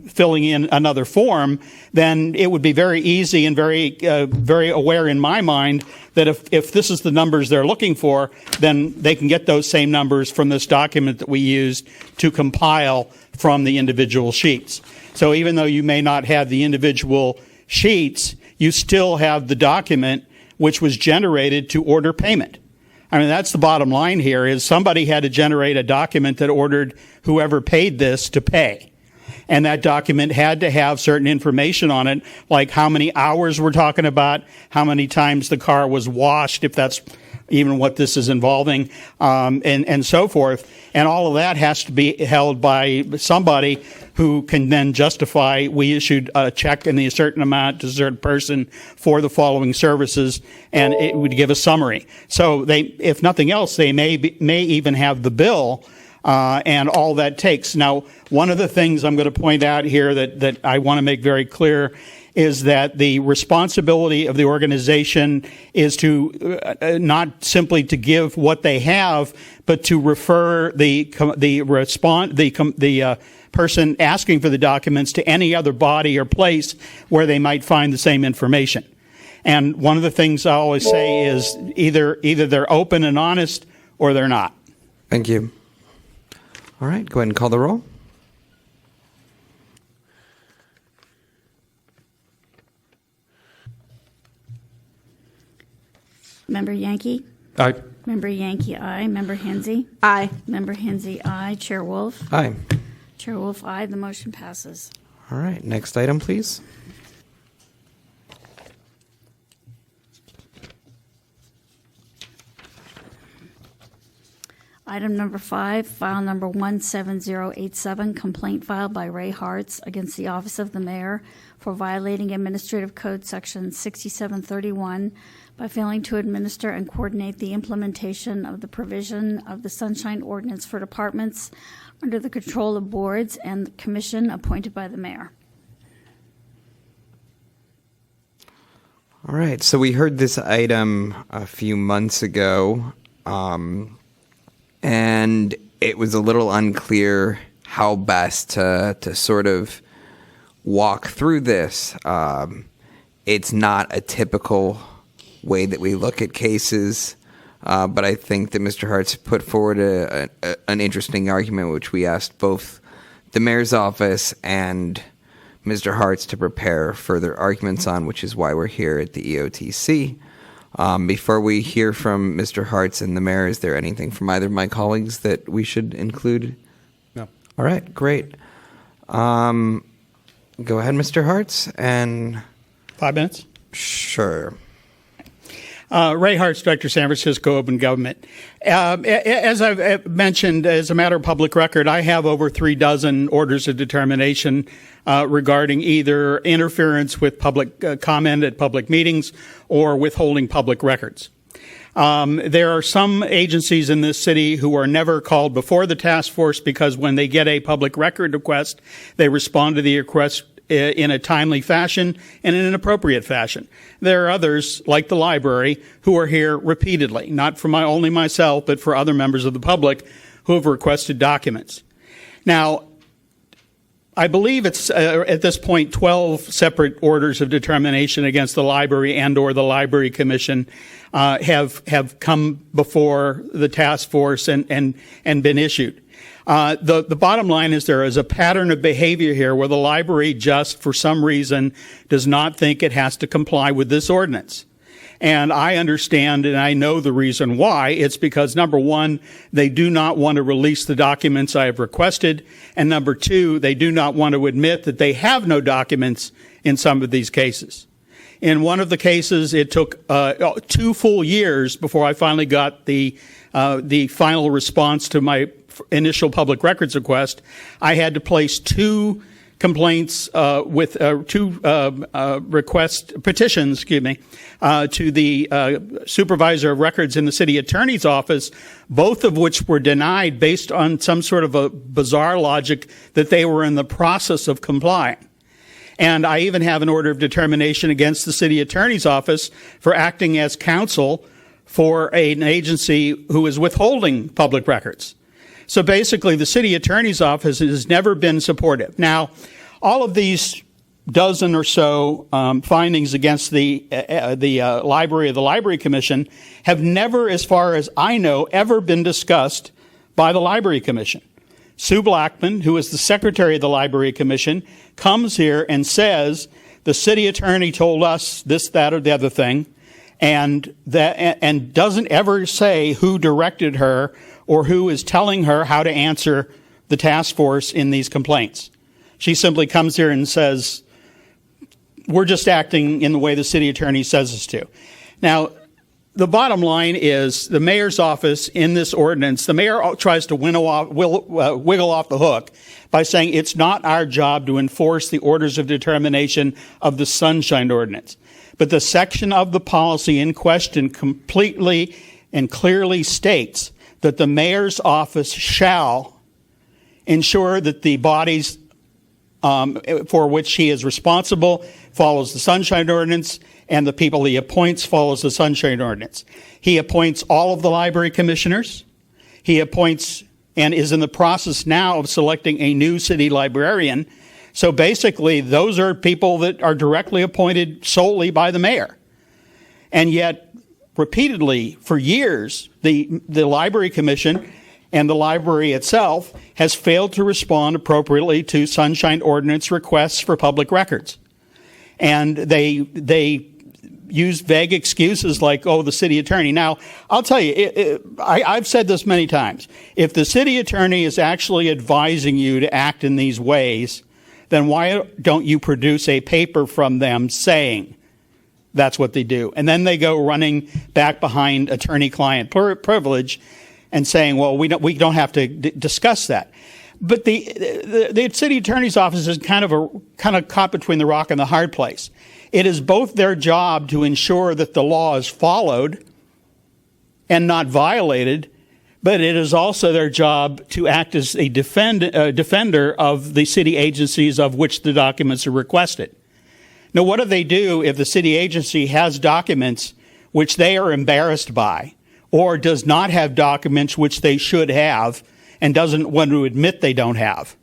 filling in another form, then it would be very easy and very aware in my mind that if this is the numbers they're looking for, then they can get those same numbers from this document that we used to compile from the individual sheets. So even though you may not have the individual sheets, you still have the document which was generated to order payment. I mean, that's the bottom line here, is somebody had to generate a document that ordered whoever paid this to pay. And that document had to have certain information on it, like how many hours we're talking about, how many times the car was washed, if that's even what this is involving, and so forth. And all of that has to be held by somebody who can then justify we issued a check in a certain amount to a certain person for the following services, and it would give a summary. So they, if nothing else, they may even have the bill and all that takes. Now, one of the things I'm going to point out here that I want to make very clear is that the responsibility of the organization is to not simply to give what they have, but to refer the person asking for the documents to any other body or place where they might find the same information. And one of the things I always say is either they're open and honest or they're not. Thank you. All right, go ahead and call the roll. Member Yankee? Aye. Member Yankee, aye. Member Hensy? Aye. Member Hensy, aye. Chair Wolf? Aye. Chair Wolf, aye. The motion passes. All right, next item, please. Item number 5, file number 17087, complaint filed by Ray Hartz against the Office of the Mayor for violating Administrative Code Section 6731 by failing to administer and coordinate the implementation of the provision of the Sunshine Ordinance for departments under the control of boards and the commission appointed by the mayor. All right, so we heard this item a few months ago, and it was a little unclear how best to sort of walk through this. It's not a typical way that we look at cases, but I think that Mr. Hartz put forward an interesting argument, which we asked both the mayor's office and Mr. Hartz to prepare further arguments on, which is why we're here at the EOTC. Before we hear from Mr. Hartz and the mayor, is there anything from either of my colleagues that we should include? No. All right, great. Go ahead, Mr. Hartz, and 5 minutes? sure. Ray Hartz, Director, San Francisco Open Government. As I've mentioned, as a matter of public record, I have over 36 orders of determination regarding either interference with public comment at public meetings or withholding public records. There are some agencies in this city who are never called before the task force because when they get a public record request, they respond to the request in a timely fashion and in an appropriate fashion. There are others, like the library, who are here repeatedly, not for only myself, but for other members of the public who have requested documents. Now, I believe it's at this point 12 separate orders of determination against the library and or the library commission have come before the task force and been issued. The bottom line is there is a pattern of behavior here where the library just for some reason does not think it has to comply with this ordinance. And I understand and I know the reason why. It's because, number one, they do not want to release the documents I have requested. And number two, they do not want to admit that they have no documents in some of these cases. In one of the cases, it took 2 full years before I finally got the final response to my initial public records request. I had to place 2 complaints with 2 petitions, to the supervisor of records in the city attorney's office, both of which were denied based on some sort of a bizarre logic that they were in the process of complying. And I even have an order of determination against the city attorney's office for acting as counsel for an agency who is withholding public records. So basically, the city attorney's office has never been supportive. Now, all of these dozen or so findings against the library of the Library Commission have never, as far as I know, ever been discussed by the Library Commission. Sue Blackman, who is the secretary of the Library Commission, comes here and says the city attorney told us this, that, or the other thing, and doesn't ever say who directed her or who is telling her how to answer the task force in these complaints. She simply comes here and says, we're just acting in the way the city attorney says us to. Now, the bottom line is the mayor's office in this ordinance, the mayor tries to wiggle off the hook by saying it's not our job to enforce the orders of determination of the Sunshine Ordinance. But the section of the policy in question completely and clearly states that the mayor's office shall ensure that the bodies for which he is responsible follows the Sunshine Ordinance, and the people he appoints follows the Sunshine Ordinance. He appoints all of the library commissioners. He appoints and is in the process now of selecting a new city librarian. So basically, those are people that are directly appointed solely by the mayor. And yet, repeatedly, for years, the Library Commission and the library itself has failed to respond appropriately to Sunshine Ordinance requests for public records. And they use vague excuses like, oh, the city attorney. Now, I'll tell you, I've said this many times. If the city attorney is actually advising you to act in these ways, then why don't you produce a paper from them saying that's what they do? And then they go running back behind attorney-client privilege and saying, well, we don't have to discuss that. But the city attorney's office is kind of caught between the rock and the hard place. It is both their job to ensure that the law is followed and not violated, but it is also their job to act as a defender of the city agencies of which the documents are requested. Now, what do they do if the city agency has documents which they are embarrassed by, or does not have documents which they should have and doesn't want to admit they don't have?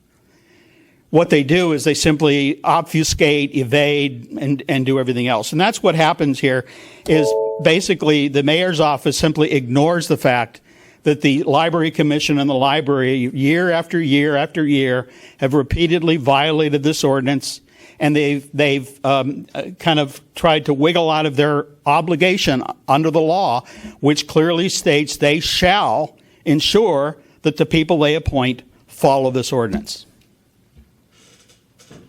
What they do is they simply obfuscate, evade, and do everything else. And that's what happens here is basically the mayor's office simply ignores the fact that the Library Commission and the library year after year after year have repeatedly violated this ordinance, and they've kind of tried to wiggle out of their obligation under the law, which clearly states they shall ensure that the people they appoint follow this ordinance.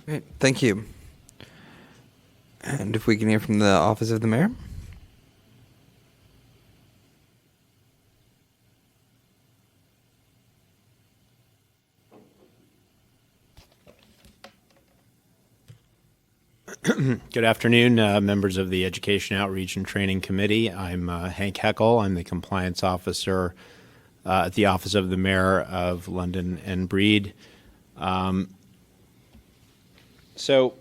Great. Thank you. And if we can hear from the Office of the Mayor. Good afternoon, members of the Education Outreach and Training Committee. I'm Hank Heckel. I'm the Compliance Officer at the Office of the Mayor of London and Breed. So,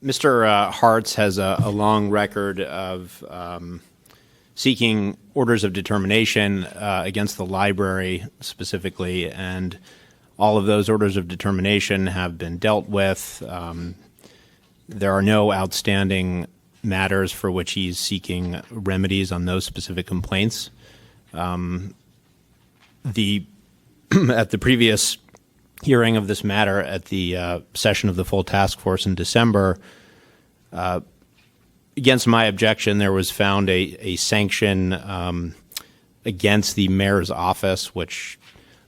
Mr. Hartz has a long record of seeking orders of determination against the library specifically, and all of those orders of determination have been dealt with. There are no outstanding matters for which he's seeking remedies on those specific complaints. At the previous hearing of this matter at the session of the full task force in December, against my objection, there was found a sanction against the mayor's office, which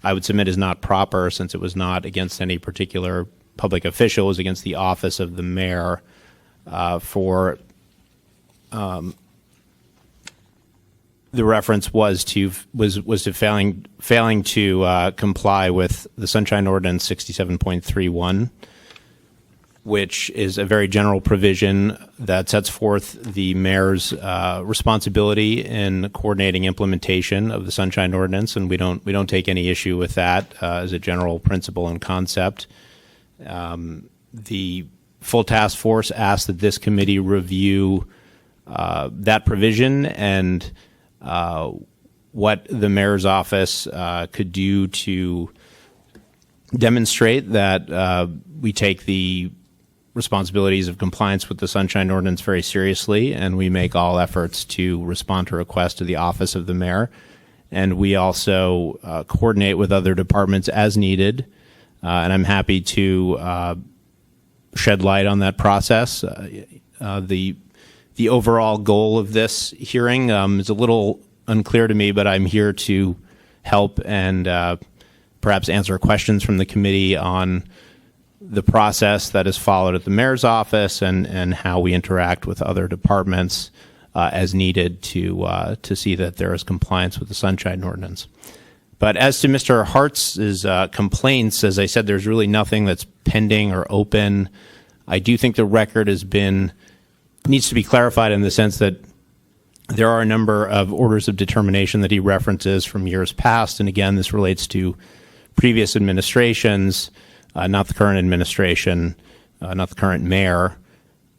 I would submit is not proper since it was not against any particular public official. It was against the office of the mayor for the reference was to failing to comply with the Sunshine Ordinance 67.31, which is a very general provision that sets forth the mayor's responsibility in coordinating implementation of the Sunshine Ordinance, and we don't take any issue with that as a general principle and concept. The full task force asked that this committee review that provision and what the mayor's office could do to demonstrate that we take the responsibilities of compliance with the Sunshine Ordinance very seriously, and we make all efforts to respond to requests to the office of the mayor. And we also coordinate with other departments as needed. And I'm happy to shed light on that process. The overall goal of this hearing is a little unclear to me, but I'm here to help and perhaps answer questions from the committee on the process that is followed at the mayor's office and how we interact with other departments as needed to see that there is compliance with the Sunshine Ordinance. But as to Mr. Hart's complaints, as I said, there's really nothing that's pending or open. I do think the record needs to be clarified in the sense that there are a number of orders of determination that he references from years past. And again, this relates to previous administrations, not the current administration, not the current mayor.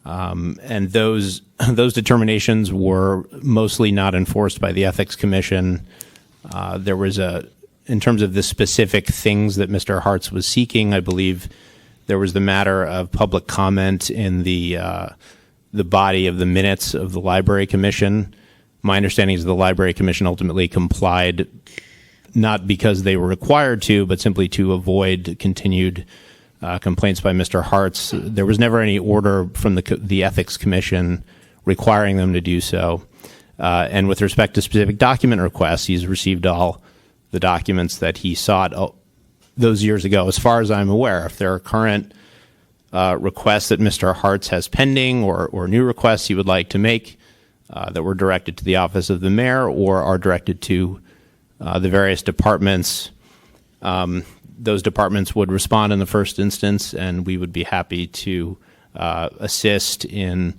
And those determinations were mostly not enforced by the Ethics Commission. There was in terms of the specific things that Mr. Hartz was seeking, I believe there was the matter of public comment in the body of the minutes of the Library Commission. My understanding is the Library Commission ultimately complied, not because they were required to, but simply to avoid continued complaints by Mr. Hartz. There was never any order from the Ethics Commission requiring them to do so. And with respect to specific document requests, he's received all the documents that he sought those years ago. As far as I'm aware, if there are current requests that Mr. Hartz has pending or new requests he would like to make that were directed to the office of the mayor or are directed to the various departments, those departments would respond in the first instance, and we would be happy to assist in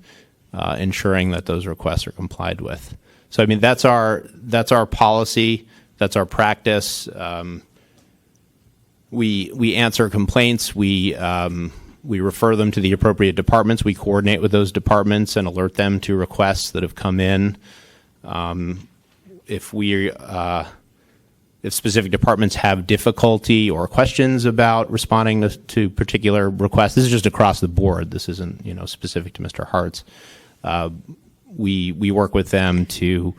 ensuring that those requests are complied with. So, I mean, that's our policy, that's our practice. We answer complaints. We refer them to the appropriate departments. We coordinate with those departments and alert them to requests that have come in. If specific departments have difficulty or questions about responding to particular requests, this is just across the board. This isn't, specific to Mr. Hartz. We work with them to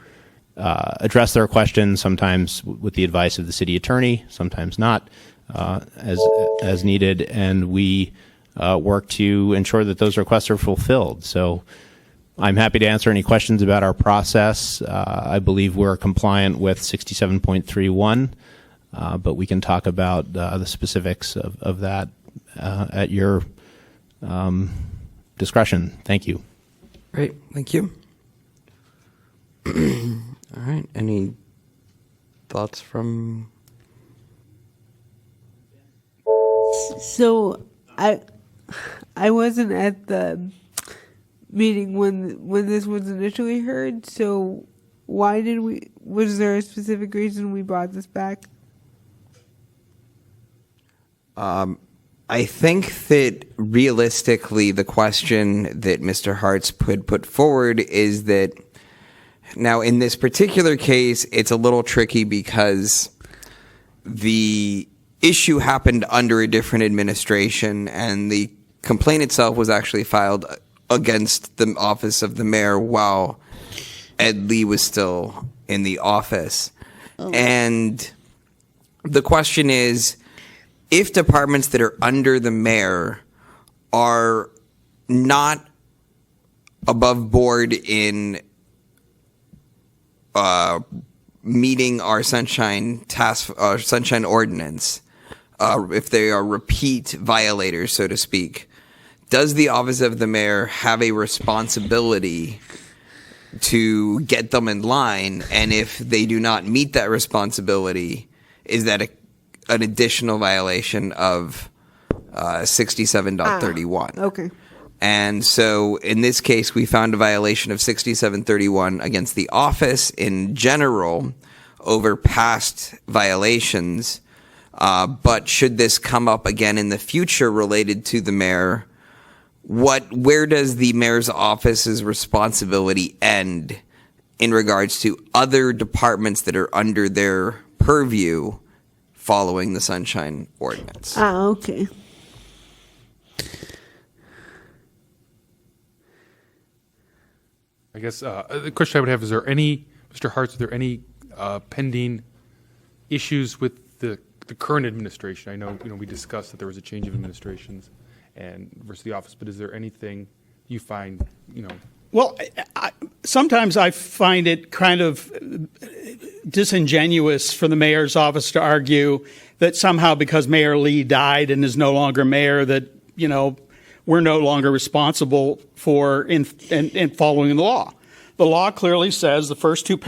address their questions, sometimes with the advice of the city attorney, sometimes not, as needed, and we work to ensure that those requests are fulfilled. So I'm happy to answer any questions about our process. I believe we're compliant with 67.31, but we can talk about the specifics of that at your discretion. Thank you. Great. Thank you. All right. Any thoughts from... So I wasn't at the meeting when this was initially heard, so was there a specific reason we brought this back? I think that realistically the question that Mr. Hartz put forward is that now in this particular case it's a little tricky because the issue happened under a different administration and the complaint itself was actually filed against the office of the mayor while Ed Lee was still in the office. Oh. And the question is, if departments that are under the mayor are not above board in meeting our sunshine ordinance, if they are repeat violators, so to speak, does the office of the mayor have a responsibility to get them in line? And if they do not meet that responsibility, is that an additional violation of 67.31? Okay. And so in this case, we found a violation of 67.31 against the office in general over past violations. But should this come up again in the future related to the mayor, where does the mayor's office's responsibility end in regards to other departments that are under their purview following the Sunshine Ordinance. Okay. I guess the question I would have is: Mr. Hartz, are there any pending issues with the current administration? I know we discussed that there was a change of administrations and versus the office, but is there anything you find Well, sometimes I find it kind of disingenuous for the mayor's office to argue that somehow because Mayor Lee died and is no longer mayor that, we're no longer responsible for in following the law. The law clearly says, the first two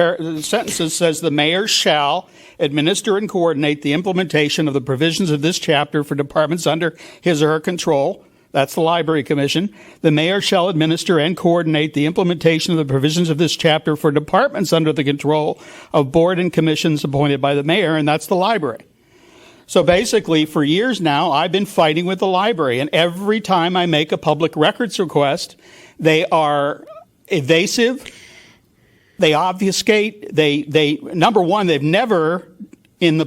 sentences says, the mayor shall administer and coordinate the implementation of the provisions of this chapter for departments under his or her control. That's the Library Commission. The mayor shall administer and coordinate the implementation of the provisions of this chapter for departments under the control of board and commissions appointed by the mayor, and that's the library. So basically, for years now, I've been fighting with the library, and every time I make a public records request, they are evasive, they obfuscate, they number one, they've never, in the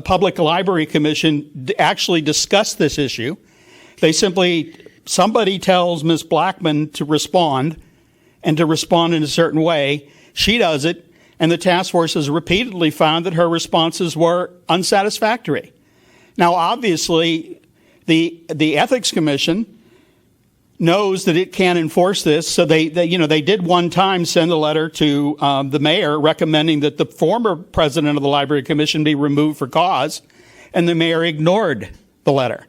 Public Library Commission, actually discussed this issue. They somebody tells Ms. Blackman to respond, and to respond in a certain way. She does it, and the task force has repeatedly found that her responses were unsatisfactory. Now, obviously, the Ethics Commission knows that it can't enforce this, so they did one time send a letter to the mayor recommending that the former president of the Library Commission be removed for cause, and the mayor ignored the letter.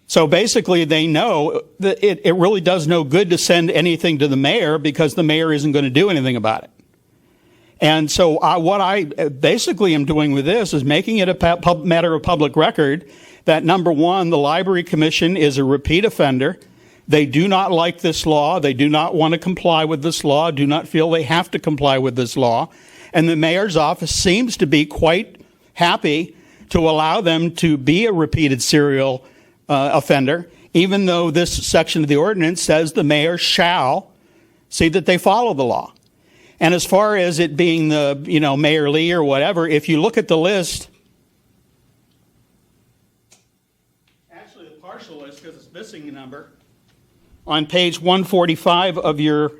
So basically, they know that it really does no good to send anything to the mayor because the mayor isn't going to do anything about it. And so what I basically am doing with this is making it a matter of public record that, number one, the Library Commission is a repeat offender. They do not like this law. They do not want to comply with this law, do not feel they have to comply with this law. And the mayor's office seems to be quite happy to allow them to be a repeated serial offender, even though this section of the ordinance says the mayor shall see that they follow the law. And as far as it being the, Mayor Lee or whatever, if you look at the list, actually the partial list, because it's missing a number, on page 145 of your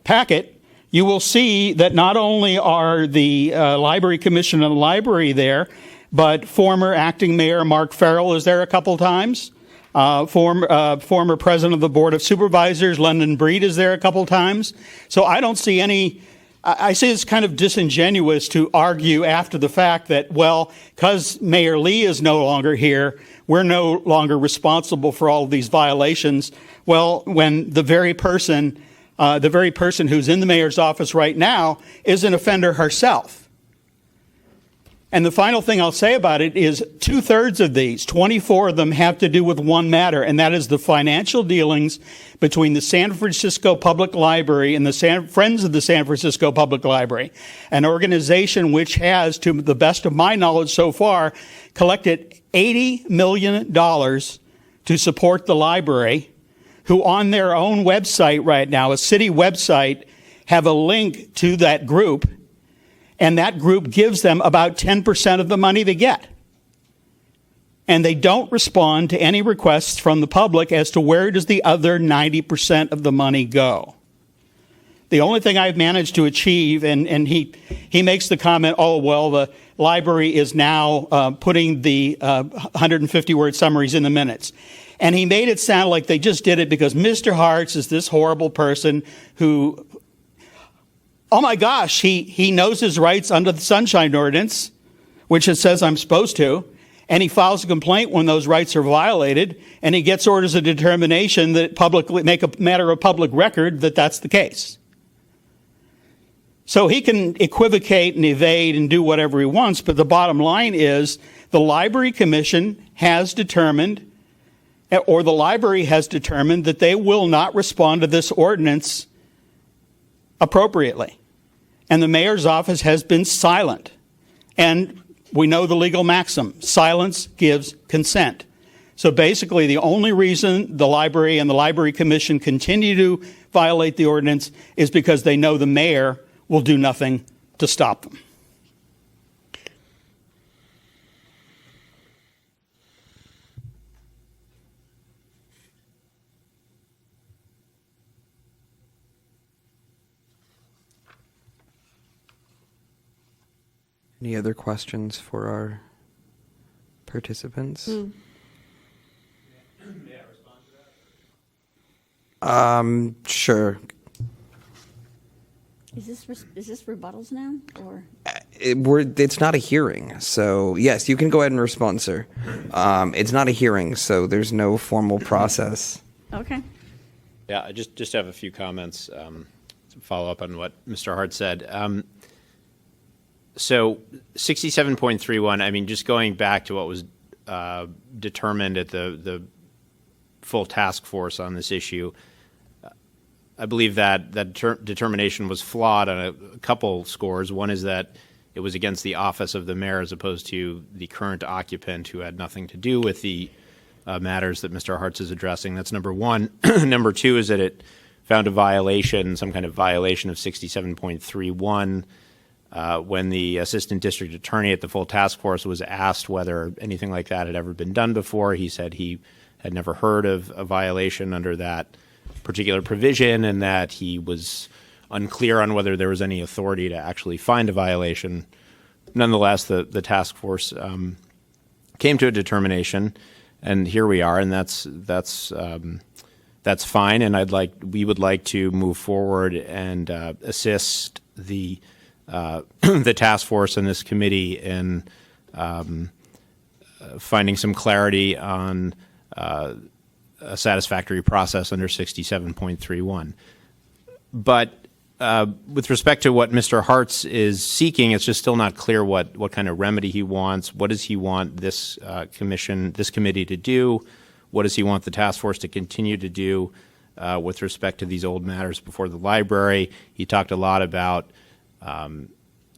packet, you will see that not only are the Library Commission and the library there, but former acting mayor Mark Farrell is there a couple times. Former president of the Board of Supervisors, London Breed, is there a couple times. So I don't see any, I see it's kind of disingenuous to argue after the fact that, well, because Mayor Lee is no longer here, we're no longer responsible for all of these violations. Well, when the very person who's in the mayor's office right now is an offender herself. And the final thing I'll say about it is 2/3 of these, 24 of them, have to do with one matter, and that is the financial dealings between the San Francisco Public Library and the Friends of the San Francisco Public Library, an organization which has, to the best of my knowledge so far, collected $80 million to support the library, who on their own website right now, a city website, have a link to that group. And that group gives them about 10% of the money they get. And they don't respond to any requests from the public as to where does the other 90% of the money go. The only thing I've managed to achieve, and he makes the comment, oh, well, the library is now putting the 150-word summaries in the minutes. And he made it sound like they just did it because Mr. Hartz is this horrible person who, oh my gosh, he knows his rights under the Sunshine Ordinance, which it says I'm supposed to, and he files a complaint when those rights are violated, and he gets orders of determination that publicly make a matter of public record that that's the case. So he can equivocate and evade and do whatever he wants, but the bottom line is the Library Commission has determined, or the library has determined, that they will not respond to this ordinance appropriately. And the mayor's office has been silent. And we know the legal maxim, silence gives consent. So basically, the only reason the library and the library commission continue to violate the ordinance is because they know the mayor will do nothing to stop them. Any other questions for our participants? Sure. Is this rebuttals now, or? It's not a hearing, so yes, you can go ahead and respond, sir. It's not a hearing, so there's no formal process. Okay. Yeah, I just have a few comments to follow up on what Mr. Hart said. So 67.31, I mean, just going back to what was determined at the full task force on this issue, I believe that determination was flawed on a couple scores. One is that it was against the office of the mayor as opposed to the current occupant who had nothing to do with the matters that Mr. Hartz is addressing. That's number one. Number two is that it found a violation, some kind of violation of 67.31 when the assistant district attorney at the full task force was asked whether anything like that had ever been done before. He said he had never heard of a violation under that particular provision and that he was unclear on whether there was any authority to actually find a violation. Nonetheless, the task force came to a determination, and here we are, and that's fine. And we would like to move forward and assist the the task force and this committee in finding some clarity on a satisfactory process under 67.31. But with respect to what Mr. Hartz is seeking, it's just still not clear what kind of remedy he wants. What does he want this committee to do? What does he want the task force to continue to do with respect to these old matters before the library? He talked a lot about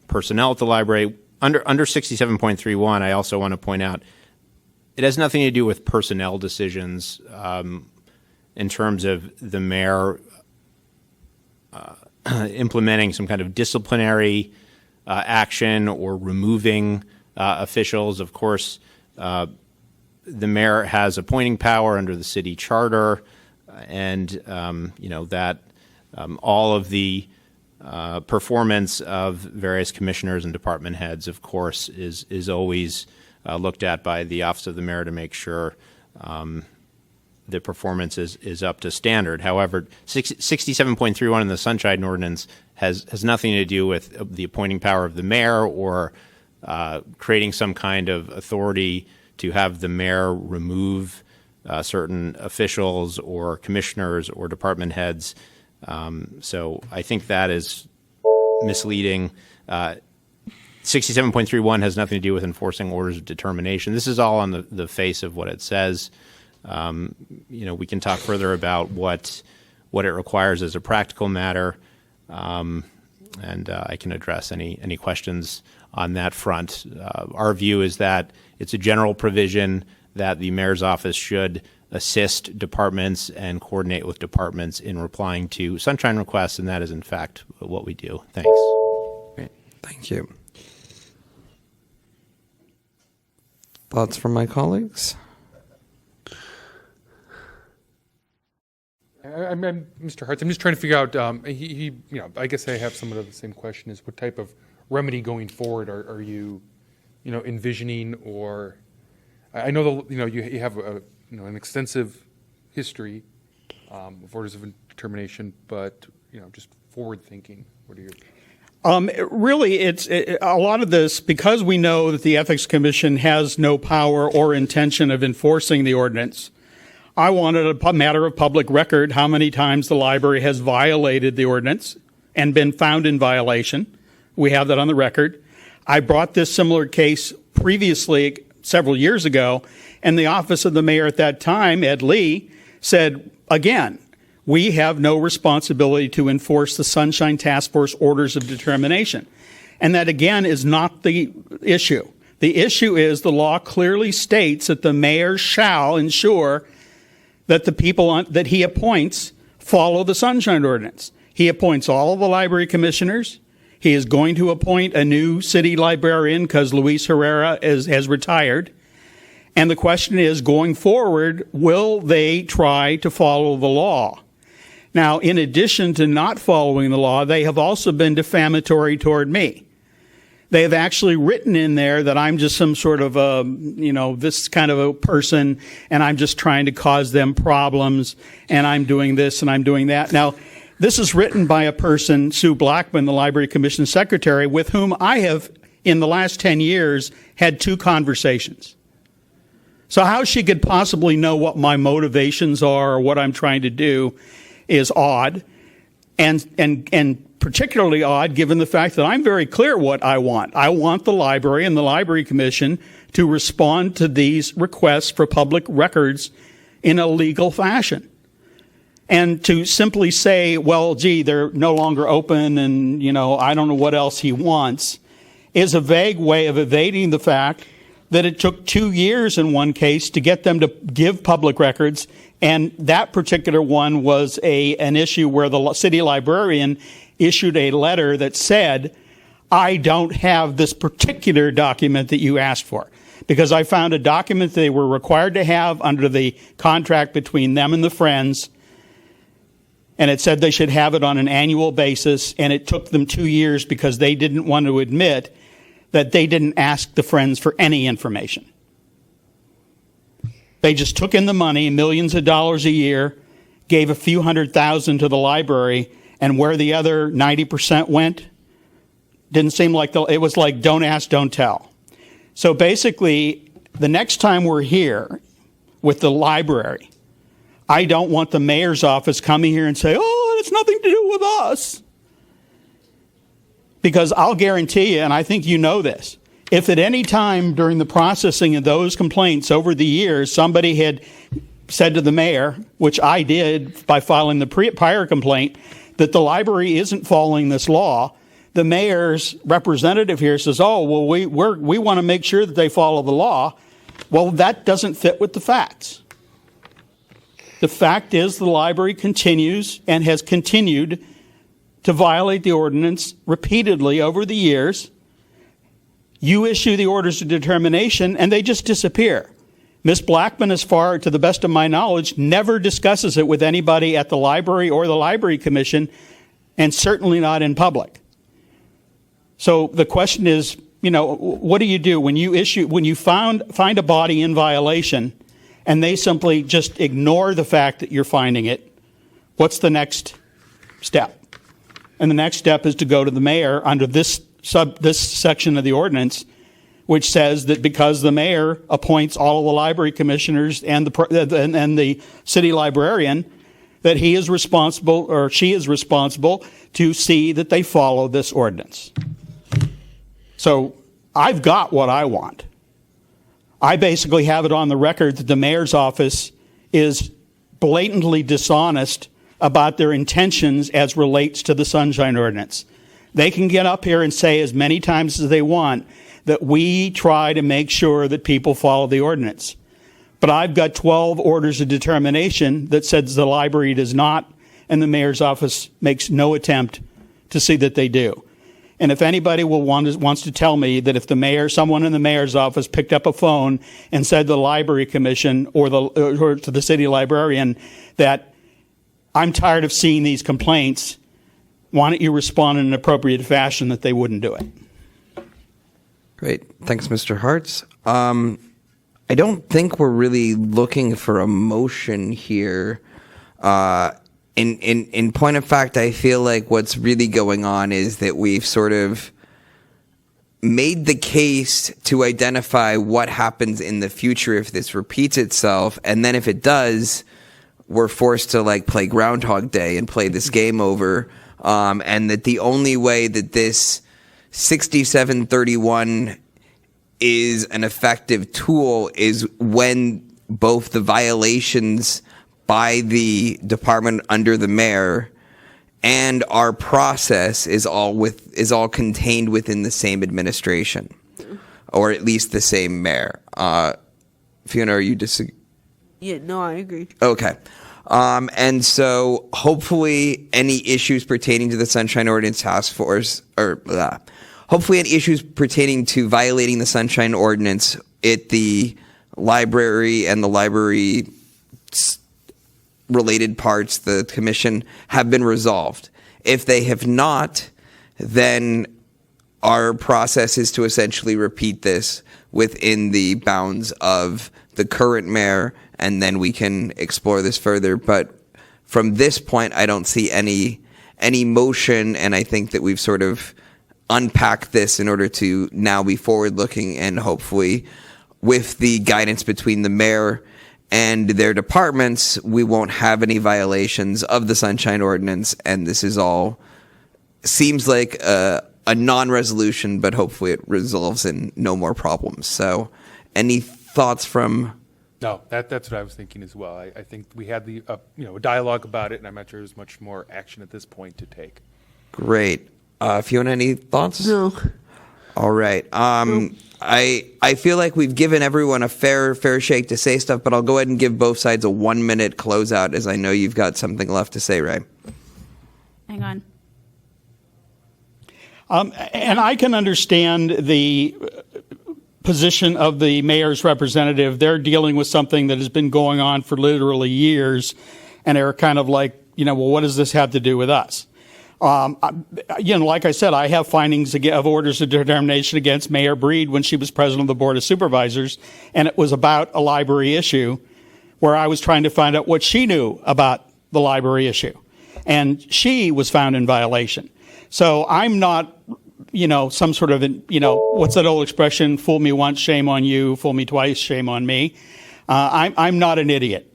personnel at the library. Under 67.31, I also want to point out it has nothing to do with personnel decisions in terms of the mayor implementing some kind of disciplinary action or removing officials. Of course, the mayor has appointing power under the city charter, and that all of the performance of various commissioners and department heads, of course, is always looked at by the Office of the Mayor to make sure the performance is up to standard. However, 67.31 in the Sunshine Ordinance has nothing to do with the appointing power of the mayor or creating some kind of authority to have the mayor remove certain officials or commissioners or department heads. So I think that is misleading. 67.31 has nothing to do with enforcing orders of determination. This is all on the face of what it says. We can talk further about what it requires as a practical matter, and I can address any questions on that front. Our view is that it's a general provision that the mayor's office should assist departments and coordinate with departments in replying to sunshine requests, and that is in fact what we do. Thanks. Great. Thank you. Thoughts from my colleagues? Mr. Hartz, I'm just trying to figure out. I guess I have somewhat of the same question: is what type of remedy going forward are you, envisioning? Or I know you have an extensive history of orders of determination, but just forward thinking. What are your Really, it's a lot of this, because we know that the Ethics Commission has no power or intention of enforcing the ordinance. I wanted a matter of public record how many times the library has violated the ordinance and been found in violation. We have that on the record. I brought this similar case previously several years ago, and the office of the mayor at that time, Ed Lee, said, again, we have no responsibility to enforce the Sunshine Task Force orders of determination. And that, again, is not the issue. The issue is the law clearly states that the mayor shall ensure that the people that he appoints follow the Sunshine Ordinance. He appoints all of the library commissioners. He is going to appoint a new city librarian because Luis Herrera has retired. And the question is, going forward, will they try to follow the law? Now, in addition to not following the law, they have also been defamatory toward me. They have actually written in there that I'm just some sort of this kind of a person, and I'm just trying to cause them problems, and I'm doing this and I'm doing that. Now, this is written by a person, Sue Blackman, the Library Commission Secretary, with whom I have, in the last 10 years, had 2 conversations. So how she could possibly know what my motivations are or what I'm trying to do is odd, and particularly odd given the fact that I'm very clear what I want. I want the library and the Library Commission to respond to these requests for public records in a legal fashion. And to simply say, well, gee, they're no longer open and, I don't know what else he wants, is a vague way of evading the fact that it took 2 years in one case to get them to give public records. And that particular one was an issue where the city librarian issued a letter that said, I don't have this particular document that you asked for, because I found a document they were required to have under the contract between them and the Friends, and it said they should have it on an annual basis, and it took them 2 years because they didn't want to admit that they didn't ask the Friends for any information. They just took in the money, millions of dollars a year, gave a few $100,000 to the library, and where the other 90% went, didn't seem like it was like don't ask, don't tell. So basically, the next time we're here with the library, I don't want the mayor's office coming here and say, oh, it's nothing to do with us. Because I'll guarantee you, and I think you know this, if at any time during the processing of those complaints over the years, somebody had said to the mayor, which I did by filing the prior complaint, that the library isn't following this law, the mayor's representative here says, oh, well, we want to make sure that they follow the law. Well, that doesn't fit with the facts. The fact is the library continues and has continued to violate the ordinance repeatedly over the years. You issue the orders of determination, and they just disappear. Ms. Blackman, as far to the best of my knowledge, never discusses it with anybody at the library or the Library Commission, and certainly not in public. So the question is, what do you do when you find a body in violation, and they simply just ignore the fact that you're finding it? What's the next step? And the next step is to go to the mayor under this section of the ordinance, which says that because the mayor appoints all of the library commissioners and the city librarian, that he is responsible or she is responsible to see that they follow this ordinance. So I've got what I want. I basically have it on the record that the mayor's office is blatantly dishonest about their intentions as relates to the Sunshine Ordinance. They can get up here and say as many times as they want that we try to make sure that people follow the ordinance. But I've got 12 orders of determination that says the library does not, and the mayor's office makes no attempt to see that they do. And if anybody wants to tell me that if someone in the mayor's office picked up a phone and said to the library commission or to the city librarian that I'm tired of seeing these complaints, why don't you respond in an appropriate fashion, that they wouldn't do it? Great. Thanks, Mr. Hartz. I don't think we're really looking for a motion here. In point of fact, I feel like what's really going on is that we've sort of made the case to identify what happens in the future if this repeats itself, and then if it does, we're forced to play Groundhog Day and play this game over, and that the only way that this 6731 is an effective tool is when both the violations by the department under the mayor and our process is all contained within the same administration. or at least the same mayor. Fiona, are you disagree? Yeah, no, I agree. Okay. And so hopefully any issues pertaining to the Sunshine Ordinance Task Force, hopefully any issues pertaining to violating the Sunshine Ordinance at the library and the library related parts, the commission, have been resolved. If they have not, then our process is to essentially repeat this within the bounds of the current mayor, and then we can explore this further. But from this point, I don't see any motion, and I think that we've sort of unpacked this in order to now be forward-looking, and hopefully with the guidance between the mayor and their departments, we won't have any violations of the Sunshine Ordinance, and this is all seems like a non-resolution, but hopefully it resolves in no more problems. So any thoughts from... No, that's what I was thinking as well. I think we had the a dialogue about it, and I'm not sure there's much more action at this point to take. Great. Fiona, any thoughts? No. All right. I feel like we've given everyone a fair shake to say stuff, but I'll go ahead and give both sides a 1-minute closeout, as I know you've got something left to say, Ray. Hang on. And I can understand the position of the mayor's representative. They're dealing with something that has been going on for literally years, and they're kind of like, well, what does this have to do with us? Like I said, I have findings of orders of determination against Mayor Breed when she was president of the Board of Supervisors, and it was about a library issue where I was trying to find out what she knew about the library issue. And she was found in violation. So I'm not, some sort of, what's that old expression? Fool me once, shame on you. Fool me twice, shame on me. I'm not an idiot.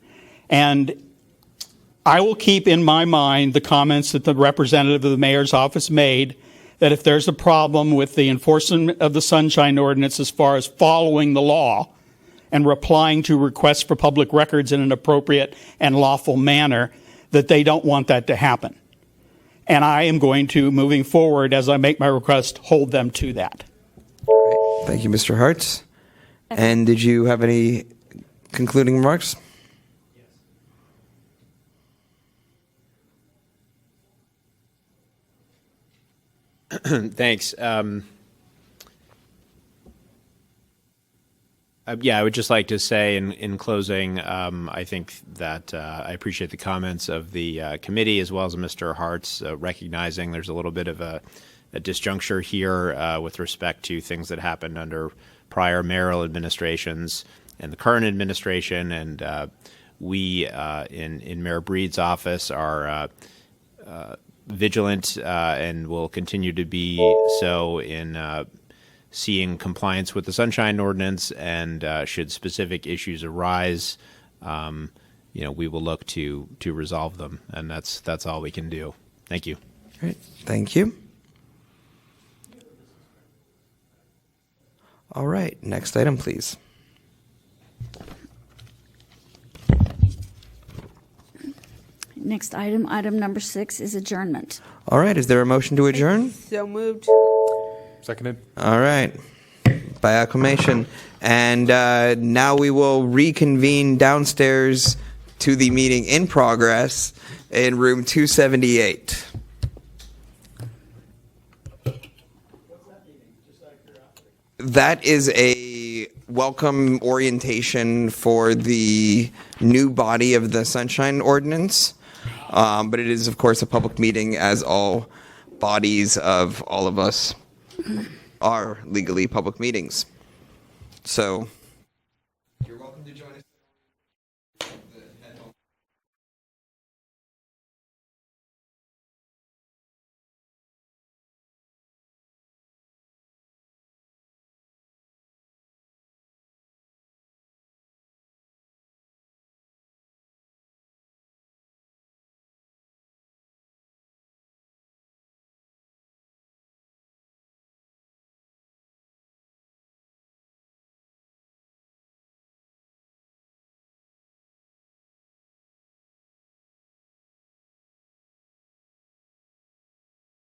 And I will keep in my mind the comments that the representative of the mayor's office made, that if there's a problem with the enforcement of the Sunshine Ordinance as far as following the law and replying to requests for public records in an appropriate and lawful manner, that they don't want that to happen. And I am going to, moving forward, as I make my request, hold them to that. Thank you, Mr. Hartz. And did you have any concluding remarks? Thanks. I would just like to say in closing, I think that I appreciate the comments of the committee as well as Mr. Hartz, recognizing there's a little bit of a disjuncture here with respect to things that happened under prior mayoral administrations and the current administration. And we in Mayor Breed's office are vigilant and will continue to be so in seeing compliance with the Sunshine Ordinance, and should specific issues arise, we will look to resolve them, and that's all we can do. Thank you. Great. Thank you. All right. Next item, please. Next item, item number 6, is adjournment. All right. Is there a motion to adjourn? So moved. Seconded. All right. By acclamation. And now we will reconvene downstairs to the meeting in progress in room 278. That is a welcome orientation for the new body of the Sunshine Ordinance. But it is, of course, a public meeting, as all bodies of all of us are legally public meetings. So